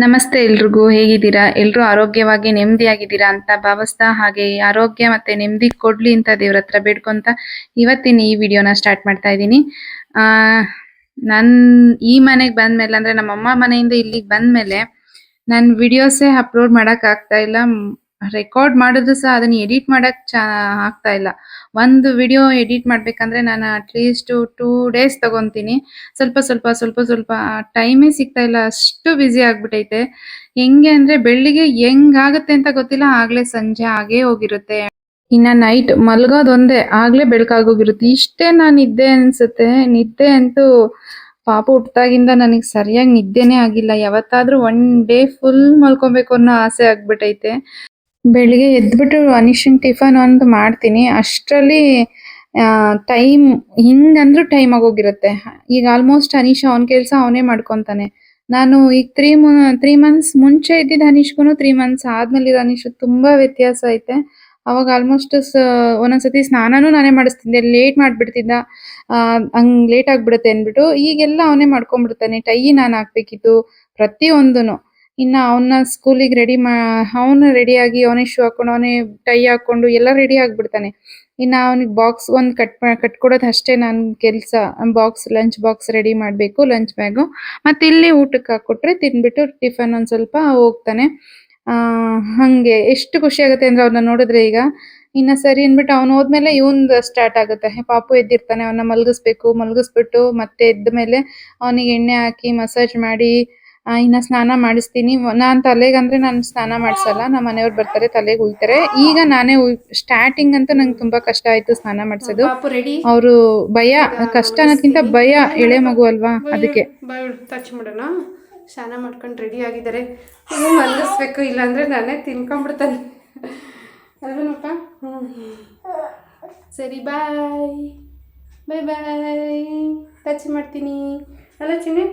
ನಮಸ್ತೆ ಎಲ್ರಿಗೂ ಹೇಗಿದ್ದೀರಾ? ಎಲ್ರೂ ಆರೋಗ್ಯವಾಗಿ ನೆಮ್ಮದಿಯಾಗಿದ್ದೀರಾ ಅಂತ ಭಾವಿಸ್ತಾ, ಹಾಗೆ ಆರೋಗ್ಯ ಮತ್ತೆ ನೆಮ್ಮದಿ ಕೊಡ್ಲಿ ಅಂತ ದೇವ್ರ ಹತ್ರ ಬೇಡ್ಕೊಂತ ಇವತ್ತಿನ ಈ ವಿಡಿಯೋನ ಸ್ಟಾರ್ಟ್ ಮಾಡ್ತಾ ಇದ್ದೀನಿ. ಆ ನನ್ ಈ ಮನೆಗೆ ಬಂದ್ಮೇಲೆ ಅಂದ್ರೆ ನಮ್ಮಮ್ಮ ಮನೆಯಿಂದ ಇಲ್ಲಿಗೆ ಬಂದ್ಮೇಲೆ ನನ್ ವಿಡಿಯೋಸೇ ಅಪ್ಲೋಡ್ ಮಾಡಕ್ ಆಗ್ತಾ ಇಲ್ಲ. ರೆಕಾರ್ಡ್ ಮಾಡಿದ್ರು ಸಹ ಅದನ್ನ ಎಡಿಟ್ ಮಾಡಕ್ ಆಗ್ತಾ ಇಲ್ಲ. ಒಂದು ವಿಡಿಯೋ ಎಡಿಟ್ ಮಾಡ್ಬೇಕಂದ್ರೆ ನಾನು ಅಟ್ಲೀಸ್ಟ್ 2 ಡೇಸ್ ತಗೊಂತೀನಿ. ಸ್ವಲ್ಪ ಟೈಮೇ ಸಿಗ್ತಾ ಇಲ್ಲ. ಅಷ್ಟು ಬ್ಯುಸಿ ಆಗ್ಬಿಟ್ಟೈತೆ. ಹೆಂಗೆ ಅಂದ್ರೆ ಬೆಳ್ಳಿಗೆ ಹೆಂಗಾಗುತ್ತೆ ಅಂತ ಗೊತ್ತಿಲ್ಲ, ಆಗ್ಲೇ ಸಂಜೆ ಆಗೇ ಹೋಗಿರುತ್ತೆ. ಇನ್ನ ನೈಟ್ ಮಲ್ಗೋದೊಂದೇ ಆಗ್ಲೇ ಬೆಳಕಾಗೋಗಿರುತ್ತೆ. ಇಷ್ಟೇ ನಾನ್ ನಿದ್ದೆ ಅನ್ಸುತ್ತೆ. ನಿದ್ದೆ ಅಂತೂ ಪಾಪು ಹುಟ್ದಾಗಿಂದ ನನಗ್ ಸರಿಯಾಗಿ ನಿದ್ದೆನೇ ಆಗಿಲ್ಲ. ಯಾವತ್ತಾದ್ರೂ ಒನ್ ಡೇ ಫುಲ್ ಮಲ್ಕೊಬೇಕು ಅನ್ನೋ ಆಸೆ ಆಗ್ಬಿಟ್ಟೈತೆ. ಬೆಳಿಗ್ಗೆ ಎದ್ಬಿಟ್ಟು ಅನಿಶಂಗ್ ಟಿಫನ್ ಒಂದು ಮಾಡ್ತೀನಿ. ಅಷ್ಟ್ರಲ್ಲಿ ಟೈಮ್ ಹಿಂಗಂದ್ರೂ ಟೈಮ್ ಆಗೋಗಿರುತ್ತೆ. ಈಗ ಆಲ್ಮೋಸ್ಟ್ ಅನೀಶ್ ಅವನ್ ಕೆಲ್ಸ ಅವನೇ ಮಾಡ್ಕೊಂತಾನೆ. ನಾನು ಈಗ 3 ಮಂತ್ಸ್ ಮುಂಚೆ ಇದ್ದಿದ್ದ ಅನೀಶ್ಗುನು 3 ಮಂತ್ಸ್ ಆದ್ಮೇಲೆ ಇರೋ ಅನೀಶ್ ತುಂಬಾ ವ್ಯತ್ಯಾಸ ಐತೆ. ಅವಾಗ ಆಲ್ಮೋಸ್ಟ್ ಒಂದೊಂದ್ಸತಿ ಸ್ನಾನನೂ ನಾನೇ ಮಾಡಿಸ್ತಿದ್ದೆ. ಲೇಟ್ ಮಾಡ್ಬಿಡ್ತಿದ್ದ. ಹಂಗ್ ಲೇಟ್ ಆಗ್ಬಿಡುತ್ತೆ ಅಂದ್ಬಿಟ್ಟು ಈಗೆಲ್ಲ ಅವನೇ ಮಾಡ್ಕೊಂಡ್ಬಿಡ್ತಾನೆ. ಟೈ ನಾನ್ ಹಾಕ್ಬೇಕಿತ್ತು ಪ್ರತಿಯೊಂದುನು. ಇನ್ನ ಅವನ್ನ ಸ್ಕೂಲಿಗೆ ಅವನು ರೆಡಿಯಾಗಿ ಅವನೇ ಶೂ ಹಾಕೊಂಡು ಅವನೇ ಟೈ ಹಾಕೊಂಡು ಎಲ್ಲ ರೆಡಿ ಆಗ್ಬಿಡ್ತಾನೆ. ಇನ್ನ ಅವನಿಗೆ ಬಾಕ್ಸ್ ಒಂದ್ ಕಟ್ಕೊಡೋದು ಅಷ್ಟೇ ನನ್ ಕೆಲ್ಸ. ಲಂಚ್ ಬಾಕ್ಸ್ ರೆಡಿ ಮಾಡ್ಬೇಕು, ಲಂಚ್ ಬ್ಯಾಗು. ಮತ್ತೆ ಇಲ್ಲಿ ಊಟಕ್ಕೆ ಹಾಕೊಟ್ರೆ ತಿನ್ಬಿಟ್ಟು ಟಿಫನ್ ಒಂದ್ ಸ್ವಲ್ಪ ಹೋಗ್ತಾನೆ. ಹಂಗೆ ಎಷ್ಟು ಖುಷಿ ಆಗುತ್ತೆ ಅಂದ್ರೆ ಅವ್ರನ್ನ ನೋಡಿದ್ರೆ ಈಗ. ಇನ್ನ ಸರಿ ಅಂದ್ಬಿಟ್ಟು ಅವ್ನು ಹೋದ್ಮೇಲೆ ಇವಂದು ಸ್ಟಾರ್ಟ್ ಆಗುತ್ತೆ. ಪಾಪು ಎದ್ದಿರ್ತಾನೆ, ಅವನ್ನ ಮಲಗಿಸ್ಬಿಟ್ಟು ಮತ್ತೆ ಎದ್ದ ಮೇಲೆ ಅವನಿಗೆ ಎಣ್ಣೆ ಹಾಕಿ ಮಸಾಜ್ ಮಾಡಿ ಇನ್ನ ಸ್ನಾನ ಮಾಡಿಸ್ತೀನಿ. ನಾನ್ ತಲೆಗಂದ್ರೆ ನಾನು ಸ್ನಾನ ಮಾಡ್ಸಲ್ಲ. ನಮ್ಮ ಮನೆಯವ್ರು ಬರ್ತಾರೆ ತಲೆಗೆ ಉಯ್ತಾರೆ. ಈಗ ನಾನೇ ಸ್ಟಾರ್ಟಿಂಗ್ ಅಂತೂ ನಂಗೆ ತುಂಬಾ ಕಷ್ಟ ಆಯ್ತು ಸ್ನಾನ ಮಾಡ್ಸೋದು. ಅವರು ಭಯ, ಕಷ್ಟ ಅನ್ನೋದ್ಕಿಂತ ಭಯ, ಎಳೆ ಮಗು ಅಲ್ವಾ ಅದಕ್ಕೆ. ಟಚ್ ಮಾಡೋಣ. ಸ್ನಾನ ಮಾಡ್ಕೊಂಡು ರೆಡಿ ಆಗಿದ್ದಾರೆ. ಮಲಗಿಸ್ಬೇಕು, ಇಲ್ಲಾಂದ್ರೆ ನಾನೇ ತಿನ್ಕೊಂಡ್ಬಿಡ್ತಾನೆ ಅಲ್ವೇನಪ್ಪ. ಸರಿ, ಬಾಯ್ ಬಾಯ್ ಬಾಯ್. ಟಚ್ ಮಾಡ್ತೀನಿ ಅಲ್ಲ ಚಿನ್ನಿ,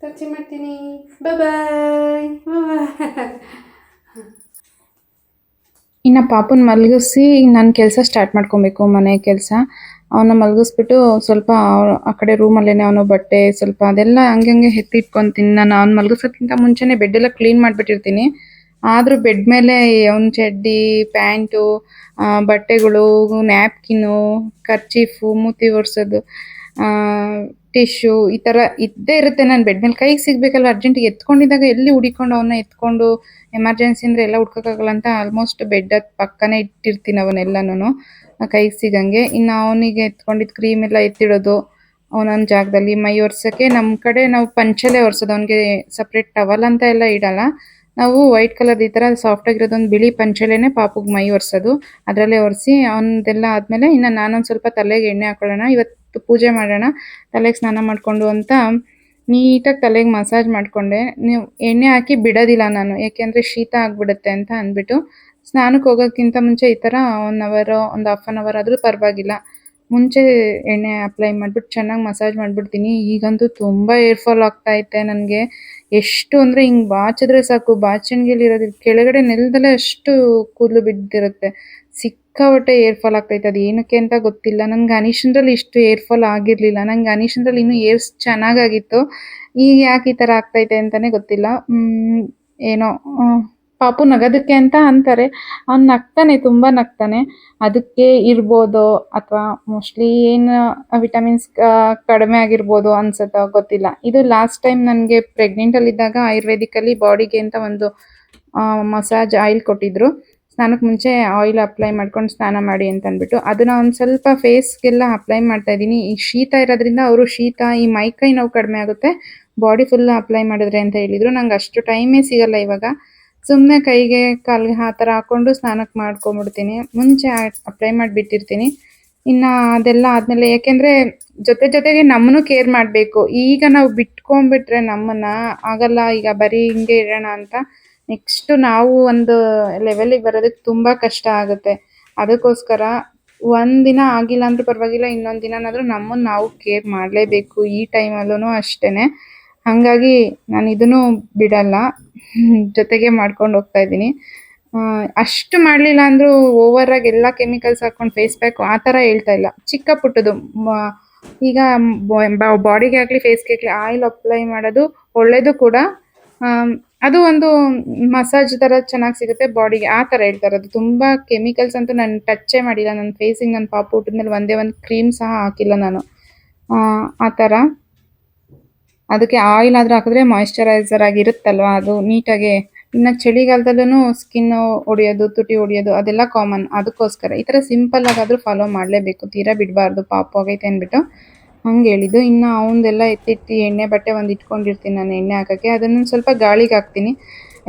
ಟಚ್ ಮಾಡ್ತೀನಿ. ಬಾಯ್ ಬಾಯ್. ಇನ್ನ ಪಾಪುನ್ ಮಲಗಿಸಿ ನನ್ನ ಕೆಲಸ ಸ್ಟಾರ್ಟ್ ಮಾಡ್ಕೊಬೇಕು, ಮನೆ ಕೆಲಸ. ಅವನ್ನ ಮಲಗಿಸ್ಬಿಟ್ಟು ಸ್ವಲ್ಪ ಆ ಕಡೆ ರೂಮಲ್ಲೇನೆ ಅವನು ಬಟ್ಟೆ ಸ್ವಲ್ಪ ಅದೆಲ್ಲ ಹಂಗೆ ಎತ್ತಿಟ್ಕೊಂತೀನಿ. ನಾನು ಅವ್ನು ಮಲಗಿಸೋಕ್ಕಿಂತ ಮುಂಚೆನೆ ಬೆಡ್ ಎಲ್ಲ ಕ್ಲೀನ್ ಮಾಡಿಬಿಟ್ಟಿರ್ತೀನಿ. ಆದ್ರೂ ಬೆಡ್ ಮೇಲೆ ಅವನ ಚಡ್ಡಿ, ಪ್ಯಾಂಟು, ಬಟ್ಟೆಗಳು, ನ್ಯಾಪ್ಕಿನ್ನು, ಕರ್ಚೀಫು, ಮೂತಿ ಒರೆಸೋದು, ಟಿಶ್ಯೂ ಈ ಥರ ಇದ್ದೇ ಇರುತ್ತೆ. ನಾನು ಬೆಡ್ ಮೇಲೆ ಕೈಗೆ ಸಿಗ್ಬೇಕಲ್ಲ, ಅರ್ಜೆಂಟಿಗೆ ಎತ್ಕೊಂಡಿದ್ದಾಗ ಎಲ್ಲಿ ಹುಡಿಕೊಂಡು ಅವನ್ನ ಎತ್ಕೊಂಡು ಎಮರ್ಜೆನ್ಸಿ ಅಂದ್ರೆ ಎಲ್ಲ ಹುಡ್ಕೋಕ್ಕಾಗಲ್ಲ ಅಂತ ಆಲ್ಮೋಸ್ಟ್ ಬೆಡ್ ಪಕ್ಕನೇ ಇಟ್ಟಿರ್ತೀನಿ ಅವನ್ನೆಲ್ಲನೂ ಕೈಗೆ ಸಿಗಂಗೆ. ಇನ್ನು ಅವನಿಗೆ ಎತ್ಕೊಂಡಿದ್ದು ಕ್ರೀಮ್ ಎಲ್ಲ ಎತ್ತಿಡೋದು ಅವನೊಂದು ಜಾಗದಲ್ಲಿ. ಮೈ ಒರ್ಸೋಕ್ಕೆ ನಮ್ಮ ಕಡೆ ನಾವು ಪಂಚಲ್ಲೇ ಒರೆಸೋದು. ಅವನಿಗೆ ಸಪ್ರೇಟ್ ಟವಲ್ ಅಂತ ಎಲ್ಲ ಇಡಲ್ಲ. ನಾವು ವೈಟ್ ಕಲರ್ ಈ ಥರ ಸಾಫ್ಟ್ ಆಗಿರೋದೊಂದು ಬಿಳಿ ಪಂಚಲೇನೆ ಪಾಪುಗೆ ಮೈ ಒರೆಸೋದು. ಅದರಲ್ಲೇ ಒರೆಸಿ ಅವನದೆಲ್ಲ ಆದಮೇಲೆ ಇನ್ನು ನಾನೊಂದು ಸ್ವಲ್ಪ ತಲೆಗೆ ಎಣ್ಣೆ ಹಾಕೊಳ್ಳೋಣ, ಇವತ್ತು ಪೂಜೆ ಮಾಡೋಣ, ತಲೆಗೆ ಸ್ನಾನ ಮಾಡಿಕೊಂಡು ಅಂತ ನೀಟಾಗಿ ತಲೆಗೆ ಮಸಾಜ್ ಮಾಡಿಕೊಂಡೆ. ನೀವು ಎಣ್ಣೆ ಹಾಕಿ ಬಿಡೋದಿಲ್ಲ ನಾನು, ಯಾಕೆಂದರೆ ಶೀತ ಆಗಿಬಿಡುತ್ತೆ ಅಂತ ಅಂದ್ಬಿಟ್ಟು. ಸ್ನಾನಕ್ಕೆ ಹೋಗೋಕ್ಕಿಂತ ಮುಂಚೆ ಈ ಥರ 1 ಅವರ್, ಒಂದು ಹಾಫ್ ಆನ್ ಅವರ್ ಆದರೂ ಪರವಾಗಿಲ್ಲ ಮುಂಚೆ ಎಣ್ಣೆ ಅಪ್ಲೈ ಮಾಡಿಬಿಟ್ಟು ಚೆನ್ನಾಗಿ ಮಸಾಜ್ ಮಾಡಿಬಿಡ್ತೀನಿ. ಈಗಂತೂ ತುಂಬ ಏರ್ ಫಾಲ್ ಆಗ್ತಾಯಿದೆ ನನಗೆ. ಎಷ್ಟು ಅಂದರೆ ಹಿಂಗೆ ಬಾಚಿದ್ರೆ ಸಾಕು, ಬಾಚಣಿಗೆಲಿರೋದು ಕೆಳಗಡೆ ನೆಲದಲ್ಲೇ ಅಷ್ಟು ಕೂದಲು ಬಿದ್ದಿರುತ್ತೆ. ಸಿಕ್ಕಾಪಟ್ಟೆ ಏರ್ ಫಾಲ್ ಆಗ್ತೈತೆ. ಅದು ಏನಕ್ಕೆ ಅಂತ ಗೊತ್ತಿಲ್ಲ. ನನಗೆ ಅನಿಶಂದ್ರಲ್ಲಿ ಇಷ್ಟು ಏರ್ ಫಾಲ್ ಆಗಿರಲಿಲ್ಲ. ನಂಗೆ ಅನಿಶಂದ್ರಲ್ಲಿ ಇನ್ನೂ ಏರ್ಸ್ ಚೆನ್ನಾಗಾಗಿತ್ತು. ಈಗ ಯಾಕೆ ಈ ಥರ ಆಗ್ತೈತೆ ಅಂತಲೇ ಗೊತ್ತಿಲ್ಲ. ಏನೋ ಪಾಪು ನಗೋದಕ್ಕೆ ಅಂತ ಅಂತಾರೆ. ಅವ್ನು ನಗ್ತಾನೆ, ತುಂಬ ನಗ್ತಾನೆ. ಅದಕ್ಕೆ ಇರ್ಬೋದು ಅಥವಾ ಮೋಸ್ಟ್ಲಿ ಏನು ವಿಟಮಿನ್ಸ್ ಕಡಿಮೆ ಆಗಿರ್ಬೋದು ಅನ್ಸುತ್ತೋ ಗೊತ್ತಿಲ್ಲ. ಇದು ಲಾಸ್ಟ್ ಟೈಮ್ ನನಗೆ ಪ್ರೆಗ್ನೆಂಟಲ್ಲಿದ್ದಾಗ ಆಯುರ್ವೇದಿಕಲ್ಲಿ ಬಾಡಿಗೆ ಅಂತ ಒಂದು ಮಸಾಜ್ ಆಯಿಲ್ ಕೊಟ್ಟಿದ್ರು. ಸ್ನಾನಕ್ಕೆ ಮುಂಚೆ ಆಯಿಲ್ ಅಪ್ಲೈ ಮಾಡ್ಕೊಂಡು ಸ್ನಾನ ಮಾಡಿ ಅಂತ ಅಂದ್ಬಿಟ್ಟು ಅದನ್ನ ಒಂದು ಸ್ವಲ್ಪ ಫೇಸ್ಗೆಲ್ಲ ಅಪ್ಲೈ ಮಾಡ್ತಾ ಇದ್ದೀನಿ. ಈ ಶೀತ ಇರೋದ್ರಿಂದ ಅವರು ಶೀತ, ಈ ಮೈಕೈ ನೋವು ಕಡಿಮೆ ಆಗುತ್ತೆ ಬಾಡಿ ಫುಲ್ ಅಪ್ಲೈ ಮಾಡಿದ್ರೆ ಅಂತ ಹೇಳಿದ್ರು. ನಂಗೆ ಅಷ್ಟು ಟೈಮೇ ಸಿಗಲ್ಲ ಇವಾಗ. ಸುಮ್ಮನೆ ಕೈಗೆ ಕಾಲಿಗೆ ಆ ಥರ ಹಾಕ್ಕೊಂಡು ಸ್ನಾನಕ್ಕೆ ಮಾಡ್ಕೊಂಬಿಡ್ತೀನಿ. ಮುಂಚೆ ಅಪ್ಲೈ ಮಾಡಿಬಿಟ್ಟಿರ್ತೀನಿ. ಇನ್ನು ಅದೆಲ್ಲ ಆದಮೇಲೆ, ಯಾಕೆಂದರೆ ಜೊತೆಗೆ ನಮ್ಮನ್ನು ಕೇರ್ ಮಾಡಬೇಕು. ಈಗ ನಾವು ಬಿಟ್ಕೊಂಡ್ಬಿಟ್ರೆ ನಮ್ಮನ್ನು ಆಗಲ್ಲ. ಈಗ ಬರೀ ಹಿಂಗೆ ಇರೋಣ ಅಂತ ನೆಕ್ಸ್ಟ್ ನಾವು ಒಂದು ಲೆವೆಲಿಗೆ ಬರೋದಕ್ಕೆ ತುಂಬ ಕಷ್ಟ ಆಗುತ್ತೆ. ಅದಕ್ಕೋಸ್ಕರ ಒಂದಿನ ಆಗಿಲ್ಲ ಅಂದ್ರೂ ಪರವಾಗಿಲ್ಲ, ಇನ್ನೊಂದು ದಿನನಾದರೂ ನಮ್ಮನ್ನು ನಾವು ಕೇರ್ ಮಾಡಲೇಬೇಕು. ಈ ಟೈಮಲ್ಲೂ ಅಷ್ಟೇ. ಹಾಗಾಗಿ ನಾನು ಇದನ್ನು ಬಿಡಲ್ಲ, ಜೊತೆಗೆ ಮಾಡ್ಕೊಂಡು ಹೋಗ್ತಾ ಇದ್ದೀನಿ. ಅಷ್ಟು ಮಾಡಲಿಲ್ಲ ಅಂದರೂ ಓವರಾಗಿ ಎಲ್ಲ ಕೆಮಿಕಲ್ಸ್ ಹಾಕ್ಕೊಂಡು ಫೇಸ್ ಪ್ಯಾಕು ಆ ಥರ ಹೇಳ್ತಾ ಇಲ್ಲ. ಚಿಕ್ಕ ಪುಟ್ಟದು ಈಗ ಬಾಡಿಗೆ ಆಗಲಿ ಫೇಸ್ಗೆ ಆಗಲಿ ಆಯಿಲ್ ಅಪ್ಲೈ ಮಾಡೋದು ಒಳ್ಳೆಯದು ಕೂಡ. ಅದು ಒಂದು ಮಸಾಜ್ ಥರ ಚೆನ್ನಾಗಿ ಸಿಗುತ್ತೆ ಬಾಡಿಗೆ ಆ ಥರ ಹೇಳ್ತಾರೆ. ಅದು ತುಂಬ ಕೆಮಿಕಲ್ಸ್ ಅಂತೂ ನಾನು ಟಚ್ಚೇ ಮಾಡಿಲ್ಲ. ನನ್ನ ಫೇಸಿಗೆ ನನ್ನ ಪಾಪು ಹುಟ್ಟಿದ್ಮೇಲೆ ಒಂದೇ ಒಂದು ಕ್ರೀಮ್ ಸಹ ಹಾಕಿಲ್ಲ ನಾನು. ಆ ಥರ ಅದಕ್ಕೆ ಆಯಿಲ್ ಆದರೂ ಹಾಕಿದ್ರೆ ಮಾಯಿಶ್ಚರೈಸರ್ ಆಗಿರುತ್ತಲ್ವ ಅದು ನೀಟಾಗಿ. ಇನ್ನು ಚಳಿಗಾಲದಲ್ಲೂ ಸ್ಕಿನ್ನು ಒಡೆಯೋದು ತುಟಿ ಒಡೆಯೋದು ಅದೆಲ್ಲ ಕಾಮನ್. ಅದಕ್ಕೋಸ್ಕರ ಈ ಥರ ಸಿಂಪಲ್ ಆಗಾದರೂ ಫಾಲೋ ಮಾಡಲೇಬೇಕು, ತೀರಾ ಬಿಡಬಾರ್ದು ಪಾಪು ಆಗೈತೆ ಅಂದ್ಬಿಟ್ಟು. ಹಂಗೆ ಹೇಳಿದ್ದು. ಇನ್ನು ಅವನದೆಲ್ಲ ಎತ್ತಿ ಎಣ್ಣೆ ಬಟ್ಟೆ ಒಂದು ಇಟ್ಕೊಂಡಿರ್ತೀನಿ ನಾನು ಎಣ್ಣೆ ಹಾಕೋಕ್ಕೆ. ಅದನ್ನು ಸ್ವಲ್ಪ ಗಾಳಿಗೆ ಹಾಕ್ತೀನಿ,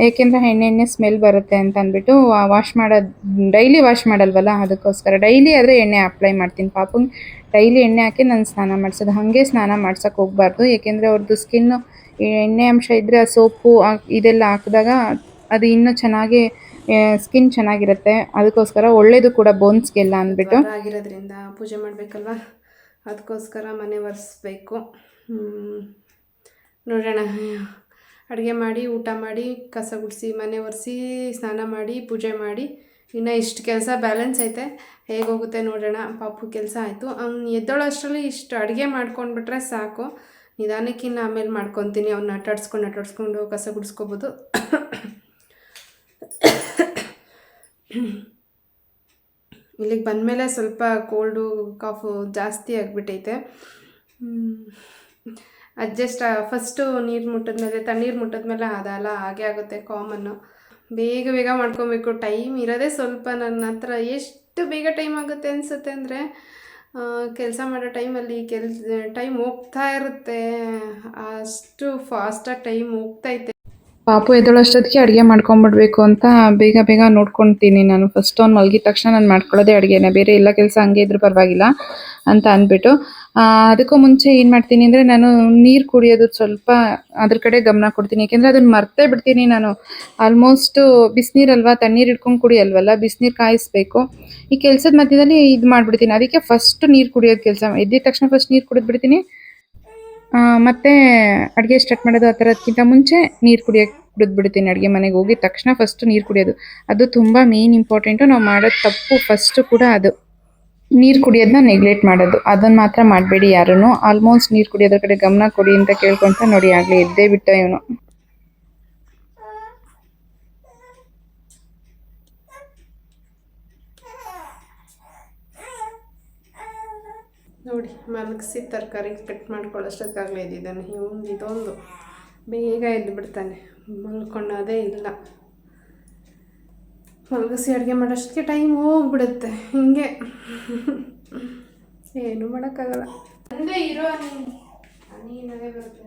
ಏಕೆಂದರೆ ಎಣ್ಣೆ ಸ್ಮೆಲ್ ಬರುತ್ತೆ ಅಂತ ಅಂದ್ಬಿಟ್ಟು. ವಾಶ್ ಮಾಡೋದು ಡೈಲಿ ವಾಶ್ ಮಾಡಲ್ವಲ್ಲ, ಅದಕ್ಕೋಸ್ಕರ ಡೈಲಿ ಆದರೆ ಎಣ್ಣೆ ಅಪ್ಲೈ ಮಾಡ್ತೀನಿ ಪಾಪುಗೆ. ಡೈಲಿ ಎಣ್ಣೆ ಹಾಕಿ ನಾನು ಸ್ನಾನ ಮಾಡಿಸೋದು. ಹಾಗೆ ಸ್ನಾನ ಮಾಡ್ಸೋಕೆ ಹೋಗಬಾರ್ದು, ಏಕೆಂದರೆ ಅವ್ರದ್ದು ಸ್ಕಿನ್ನು ಎಣ್ಣೆ ಅಂಶ ಇದ್ದರೆ ಆ ಸೋಪು ಇದೆಲ್ಲ ಹಾಕಿದಾಗ ಅದು ಇನ್ನೂ ಚೆನ್ನಾಗಿ ಸ್ಕಿನ್ ಚೆನ್ನಾಗಿರುತ್ತೆ. ಅದಕ್ಕೋಸ್ಕರ ಒಳ್ಳೇದು ಕೂಡ ಬೋನ್ಸ್ಗೆಲ್ಲ ಅಂದ್ಬಿಟ್ಟು. ಆಗಿರೋದ್ರಿಂದ ಪೂಜೆ ಮಾಡಬೇಕಲ್ವ, ಅದಕ್ಕೋಸ್ಕರ ಮನೆ ಒರೆಸ್ಬೇಕು. ನೋಡೋಣ, ಅಡುಗೆ ಮಾಡಿ ಊಟ ಮಾಡಿ ಕಸ ಗುಡಿಸಿ ಮನೆ ಒರೆಸಿ ಸ್ನಾನ ಮಾಡಿ ಪೂಜೆ ಮಾಡಿ ಇನ್ನು ಇಷ್ಟು ಕೆಲಸ ಬ್ಯಾಲೆನ್ಸ್ ಐತೆ. ಹೇಗೋಗುತ್ತೆ ನೋಡೋಣ. ಪಾಪು ಕೆಲಸ ಆಯಿತು, ಅವ್ನು ಎದ್ದೋಳೋ ಅಷ್ಟರಲ್ಲಿ ಇಷ್ಟು ಅಡುಗೆ ಮಾಡ್ಕೊಂಡ್ಬಿಟ್ರೆ ಸಾಕು. ನಿಧಾನಕ್ಕಿನ್ನು ಆಮೇಲೆ ಮಾಡ್ಕೊತೀನಿ. ಅವ್ನ ಆಟಾಡಿಸ್ಕೊಂಡು ಕಸ ಗುಡಿಸ್ಕೊಬೋದು. ಇಲ್ಲಿಗೆ ಬಂದಮೇಲೆ ಸ್ವಲ್ಪ ಕೋಲ್ಡು ಕಾಫು ಜಾಸ್ತಿ ಆಗಿಬಿಟ್ಟೈತೆ. ಅಡ್ಜಸ್ಟ್ ಫಸ್ಟು ನೀರು ಮುಟ್ಟಿದ್ಮೇಲೆ ತಣ್ಣೀರು ಮುಟ್ಟಿದ್ಮೇಲೆ ಅದೆಲ್ಲ ಹಾಗೆ ಆಗುತ್ತೆ, ಕಾಮನ್ನು. ಬೇಗ ಮಾಡ್ಕೊಬೇಕು. ಟೈಮ್ ಇರೋದೇ ಸ್ವಲ್ಪ ನನ್ನ ಹತ್ರ. ಎಷ್ಟು ಬೇಗ ಟೈಮ್ ಆಗುತ್ತೆ ಅನಿಸುತ್ತೆ ಅಂದರೆ, ಕೆಲಸ ಮಾಡೋ ಟೈಮಲ್ಲಿ ಟೈಮ್ ಹೋಗ್ತಾ ಇರುತ್ತೆ, ಅಷ್ಟು ಫಾಸ್ಟಾಗಿ ಟೈಮ್ ಹೋಗ್ತೈತೆ. ಪಾಪು ಎದ್ದೇಳೋಷ್ಟೊತ್ತಿಗೆ ಅಡುಗೆ ಮಾಡ್ಕೊಂಬಿಡ್ಬೇಕು ಅಂತ ಬೇಗ ನೋಡ್ಕೊತೀನಿ ನಾನು. ಫಸ್ಟ್ ಅವ್ನು ಮಲಗಿದ ತಕ್ಷಣ ನಾನು ಮಾಡ್ಕೊಳ್ಳೋದೇ ಅಡುಗೆನ, ಬೇರೆ ಎಲ್ಲ ಕೆಲಸ ಹಂಗೆ ಇದ್ರೂ ಪರವಾಗಿಲ್ಲ ಅಂತ ಅಂದ್ಬಿಟ್ಟು. ಅದಕ್ಕೂ ಮುಂಚೆ ಏನು ಮಾಡ್ತೀನಿ ಅಂದರೆ, ನಾನು ನೀರು ಕುಡಿಯೋದು ಸ್ವಲ್ಪ ಅದ್ರ ಕಡೆ ಗಮನ ಕೊಡ್ತೀನಿ. ಏಕೆಂದರೆ ಅದನ್ನು ಮರ್ತೇ ಬಿಡ್ತೀನಿ ನಾನು. ಆಲ್ಮೋಸ್ಟು ಬಿಸಿನೀರಲ್ವ, ತಣ್ಣೀರು ಇಟ್ಕೊಂಡು ಕುಡಿಯಲ್ವಲ್ಲ, ಬಿಸಿನೀರು ಕಾಯಿಸ್ಬೇಕು. ಈ ಕೆಲಸದ ಮಧ್ಯದಲ್ಲಿ ಇದು ಮಾಡಿಬಿಡ್ತೀನಿ. ಅದಕ್ಕೆ ಫಸ್ಟ್ ನೀರು ಕುಡಿಯೋದು ಕೆಲಸ. ಎದ್ದಿದ ತಕ್ಷಣ ಫಸ್ಟ್ ನೀರು ಕುಡಿದ್ಬಿಡ್ತೀನಿ. ಮತ್ತು ಅಡುಗೆ ಸ್ಟಾರ್ಟ್ ಮಾಡೋದು ಆ ಥರದ್ಕಿಂತ ಮುಂಚೆ ನೀರು ಕುಡಿದ್ಬಿಡ್ತೀನಿ. ಅಡುಗೆ ಮನೆಗೆ ಹೋಗಿದ ತಕ್ಷಣ ಫಸ್ಟ್ ನೀರು ಕುಡಿಯೋದು ಅದು ತುಂಬ ಮೇನ್ ಇಂಪಾರ್ಟೆಂಟು. ನಾವು ಮಾಡೋದು ತಪ್ಪು ಫಸ್ಟು ಕೂಡ ಅದು. ನೀರು ಕುಡಿಯೋದನ್ನ ನೆಗ್ಲೆಕ್ಟ್ ಮಾಡೋದು, ಅದನ್ನು ಮಾತ್ರ ಮಾಡಬೇಡಿ ಯಾರೂ. ಆಲ್ಮೋಸ್ಟ್ ನೀರು ಕುಡಿಯೋದ್ರ ಕಡೆ ಗಮನ ಕೊಡಿ ಅಂತ ಕೇಳ್ಕೊತ ನೋಡಿ. ಆಗಲೇ ಎದ್ದೇ ಬಿಟ್ಟ ಇವನು. ನೋಡಿ, ಮಲಗಿಸಿ ತರಕಾರಿ ಕಟ್ ಮಾಡ್ಕೊಳ್ಳೋಷ್ಟೊತ್ತಾಗಲೇ ಇದ್ದಿದ್ದಾನೆ. ಇದೊಂದು ಬೇಗ ಎದ್ದು ಬಿಡ್ತಾನೆ, ಮಲ್ಕೊಳ್ಳೋದೇ ಇಲ್ಲ. ಮಲಗಿಸಿ ಅಡುಗೆ ಮಾಡೋಷ್ಟಕ್ಕೆ ಟೈಮ್ ಹೋಗ್ಬಿಡುತ್ತೆ. ಹಿಂಗೆ ಏನೂ ಮಾಡೋಕ್ಕಾಗಲ್ಲ. ಅಂದೇ ಇರೋ ನೀನದೇ ಬರುತ್ತೆ.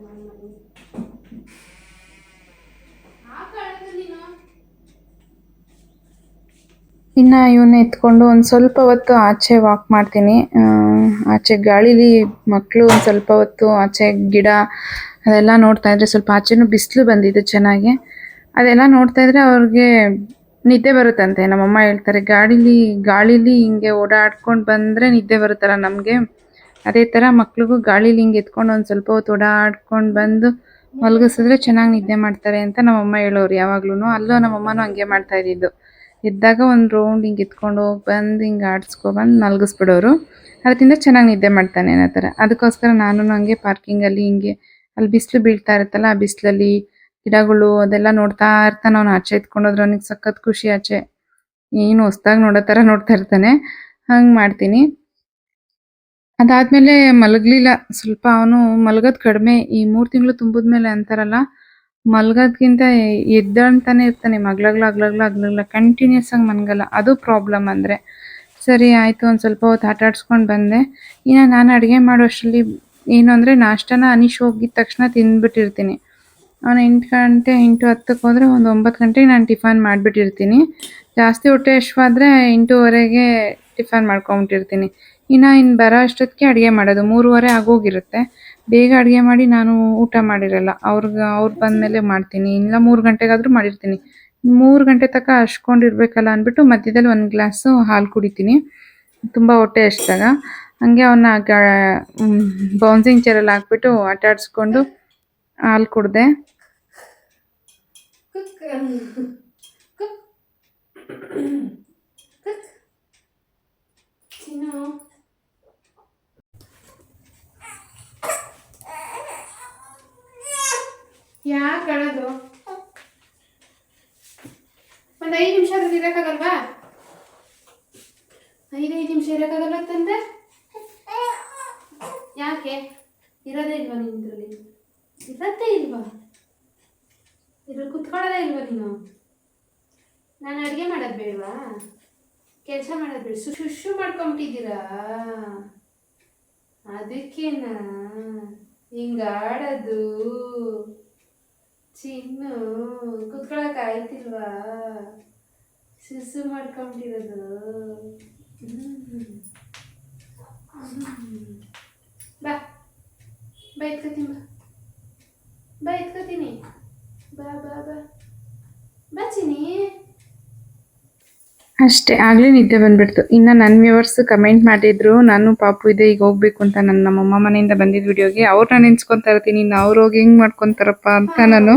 ಇನ್ನು ಇವನ್ನ ಎತ್ಕೊಂಡು ಒಂದು ಸ್ವಲ್ಪ ಹೊತ್ತು ಆಚೆ ವಾಕ್ ಮಾಡ್ತೀನಿ. ಆಚೆ ಗಾಳೀಲಿ ಮಕ್ಕಳು ಒಂದು ಸ್ವಲ್ಪ ಹೊತ್ತು ಆಚೆ ಗಿಡ ಅದೆಲ್ಲ ನೋಡ್ತಾ ಇದ್ರೆ, ಸ್ವಲ್ಪ ಆಚೆನೂ ಬಿಸಿಲು ಬಂದಿದೆ ಚೆನ್ನಾಗಿ. ಅದೆಲ್ಲ ನೋಡ್ತಾ ಇದ್ರೆ ಅವ್ರಿಗೆ ನಿದ್ದೆ ಬರುತ್ತಂತೆ. ನಮ್ಮಮ್ಮ ಹೇಳ್ತಾರೆ, ಗಾಳೀಲಿ ಹಿಂಗೆ ಓಡಾಡ್ಕೊಂಡು ಬಂದರೆ ನಿದ್ದೆ ಬರುತ್ತಲ್ಲ ನಮಗೆ, ಅದೇ ಥರ ಮಕ್ಳಿಗೂ ಗಾಳೀಲಿ ಹಿಂಗೆ ಎತ್ಕೊಂಡು ಒಂದು ಸ್ವಲ್ಪ ಹೊತ್ತು ಓಡಾಡ್ಕೊಂಡು ಬಂದು ಮಲಗಿಸಿದ್ರೆ ಚೆನ್ನಾಗಿ ನಿದ್ದೆ ಮಾಡ್ತಾರೆ ಅಂತ ನಮ್ಮಮ್ಮ ಹೇಳೋರು ಯಾವಾಗ್ಲೂ. ಅಲ್ಲೂ ನಮ್ಮಮ್ಮನೂ ಹಂಗೆ ಮಾಡ್ತಾ ಇದ್ದಿದ್ದು. ಎದ್ದಾಗ ಒಂದು ರೌಂಡ್ ಹಿಂಗೆ ಎತ್ಕೊಂಡು ಹೋಗಿ ಬಂದು ಹಿಂಗೆ ಆಡಿಸ್ಕೊಬಂದು ಮಲಗಿಸ್ಬಿಡೋರು. ಅದರಿಂದ ಚೆನ್ನಾಗಿ ನಿದ್ದೆ ಮಾಡ್ತಾನೆ ಅನ್ನೋ ಥರ. ಅದಕ್ಕೋಸ್ಕರ ನಾನು ಹಂಗೆ ಪಾರ್ಕಿಂಗಲ್ಲಿ ಹಿಂಗೆ ಅಲ್ಲಿ ಬಿಸಿಲು ಬೀಳ್ತಾ ಇರುತ್ತಲ್ಲ, ಆ ಬಿಸಿಲಲ್ಲಿ ಗಿಡಗಳು ಅದೆಲ್ಲ ನೋಡ್ತಾ ಇರ್ತಾನೆ. ಅವ್ನು ಆಚೆ ಎತ್ಕೊಂಡೋದ್ರೆ ಅವ್ನಿಗೆ ಸಖತ್ ಖುಷಿ. ಆಚೆ ಏನು ಹೊಸ್ದಾಗಿ ನೋಡೋ ಥರ ನೋಡ್ತಾ ಇರ್ತಾನೆ. ಹಂಗೆ ಮಾಡ್ತೀನಿ. ಅದಾದಮೇಲೆ ಮಲಗಲಿಲ್ಲ ಸ್ವಲ್ಪ. ಅವನು ಮಲಗೋದು ಕಡಿಮೆ. ಈ 3 ತಿಂಗಳು ತುಂಬಿದ್ಮೇಲೆ ಅಂತಾರಲ್ಲ, ಮಲಗೋದ್ಕಿಂತ ಎದ್ದೇಳ್ತಾನೆ ಇರ್ತಾನೆ. ಹಗ್ಲಗ್ಲ ಕಂಟಿನ್ಯೂಸ್ ಆಗಿ ಮಲಗಲ್ಲ. ಅದು ಪ್ರಾಬ್ಲಮ್ ಅಂದರೆ. ಸರಿ ಆಯಿತು, ಒಂದು ಸ್ವಲ್ಪ ಹೊತ್ತು ಆಟ ಆಡಿಸ್ಕೊಂಡು ಬಂದೆ. ಇನ್ನು ನಾನು ಅಡುಗೆ ಮಾಡೋ ಅಷ್ಟರಲ್ಲಿ ಏನು ಅಂದರೆ, ನಾಷ್ಟಾನ ಅನೀಶ್ ಹೋಗಿದ ತಕ್ಷಣ ತಿಂದ್ಬಿಟ್ಟಿರ್ತೀನಿ. ಅವನು 8 ಗಂಟೆ 8:10ಕ್ಕೆ ಹೋದರೆ ಒಂದು 9 ಗಂಟೆಗೆ ನಾನು ಟಿಫನ್ ಮಾಡಿಬಿಟ್ಟಿರ್ತೀನಿ. ಜಾಸ್ತಿ ಹೊಟ್ಟೆ ಹಶ್ವಾದ್ರೆ 8:30ಗೆ ಟಿಫನ್ ಮಾಡ್ಕೊಂಬಿಟ್ಟಿರ್ತೀನಿ. ಇನ್ನು ಬರೋ ಅಷ್ಟೊತ್ತಿಗೆ ಅಡುಗೆ ಮಾಡೋದು 3:30 ಆಗೋಗಿರುತ್ತೆ. ಬೇಗ ಅಡುಗೆ ಮಾಡಿ ನಾನು ಊಟ ಮಾಡಿರಲ್ಲ. ಅವ್ರು ಬಂದಮೇಲೆ ಮಾಡ್ತೀನಿ, ಇಲ್ಲ 3 ಗಂಟೆಗಾದರೂ ಮಾಡಿರ್ತೀನಿ. 3 ಗಂಟೆ ತನಕ ಹಶ್ಕೊಂಡಿರ್ಬೇಕಲ್ಲ ಅಂದ್ಬಿಟ್ಟು ಮಧ್ಯದಲ್ಲಿ ಒಂದು ಗ್ಲಾಸು ಹಾಲು ಕುಡಿತೀನಿ, ತುಂಬ ಹೊಟ್ಟೆ ಹಸ್ದಾಗ. ಹಂಗೆ ಅವನ್ನ ಬೌನ್ಸಿಂಗ್ ಚೇರಲ್ಲಿ ಹಾಕ್ಬಿಟ್ಟು ಆಟ ಆಡಿಸ್ಕೊಂಡು ಹಾಲು ಕುಡಿದೆ. ಯಾಕೆ ಅಳೋದು? ಒಂದು 5 ನಿಮಿಷ ಆದ್ರೂ ಇರೋಕ್ಕಾಗಲ್ವಾ? 5 ನಿಮಿಷ ಇರೋಕ್ಕಾಗಲ್ಲ ಅಂತಂದ್ರೆ ಯಾಕೆ? ಇರೋದೇ ಇಲ್ವಾ ನಿಂದ್ರಲ್ಲಿ? ಇರತ್ತೇ ಇಲ್ವಾ? ಇದ್ರಲ್ಲಿ ಕುತ್ಕೊಳ್ಳೋದೇ ಇಲ್ವಾ ನೀನು? ನಾನು ಅಡುಗೆ ಮಾಡೋದು ಬೇಡವಾ? ಕೆಲಸ ಮಾಡೋದು ಬೇಡ? ಶುಶು ಮಾಡ್ಕೊಂಬಿಟ್ಟಿದ್ದೀರಾ? ಅದಕ್ಕೇನಾ ಹಿಂಗ ಆಡೋದು? ಚಿನ್ನು ಕುತ್ಕೊಳಕ್ ಆಯ್ತಿಲ್ವಾ? ಸುಸು ಮಾಡ್ಕೊಂಬಿಟ್ಟಿರೋದು. ಬಾ ಬಾ ಎತ್ಕೋತೀನಿ, ಬಾ ಎತ್ಕೋತೀನಿ, ಬಾ ಬಾ ಬಾ ಬಾ ಚಿನ್ನಿ. ಅಷ್ಟೇ ಆಗ್ಲೇ ನಿದ್ದೆ ಬಂದ್ಬಿಡ್ತು. ಇನ್ನು ನನ್ನ ವ್ಯೂವರ್ಸ್ ಕಮೆಂಟ್ ಮಾಡಿದ್ರು, ನಾನು ಪಾಪು ಇದೆ ಈಗ ಹೋಗ್ಬೇಕು ಅಂತ. ನಮ್ಮಮ್ಮ ಮನೆಯಿಂದ ಬಂದಿದ್ದ ವಿಡಿಯೋಗೆ ಅವ್ರನ್ನ ನೆನ್ಸ್ಕೊತಾ ಇರ್ತೀನಿ, ಇನ್ನು ಅವ್ರು ಹೋಗಿ ಹೆಂಗ್ ಮಾಡ್ಕೊತಾರಪ್ಪ ಅಂತ ನಾನು.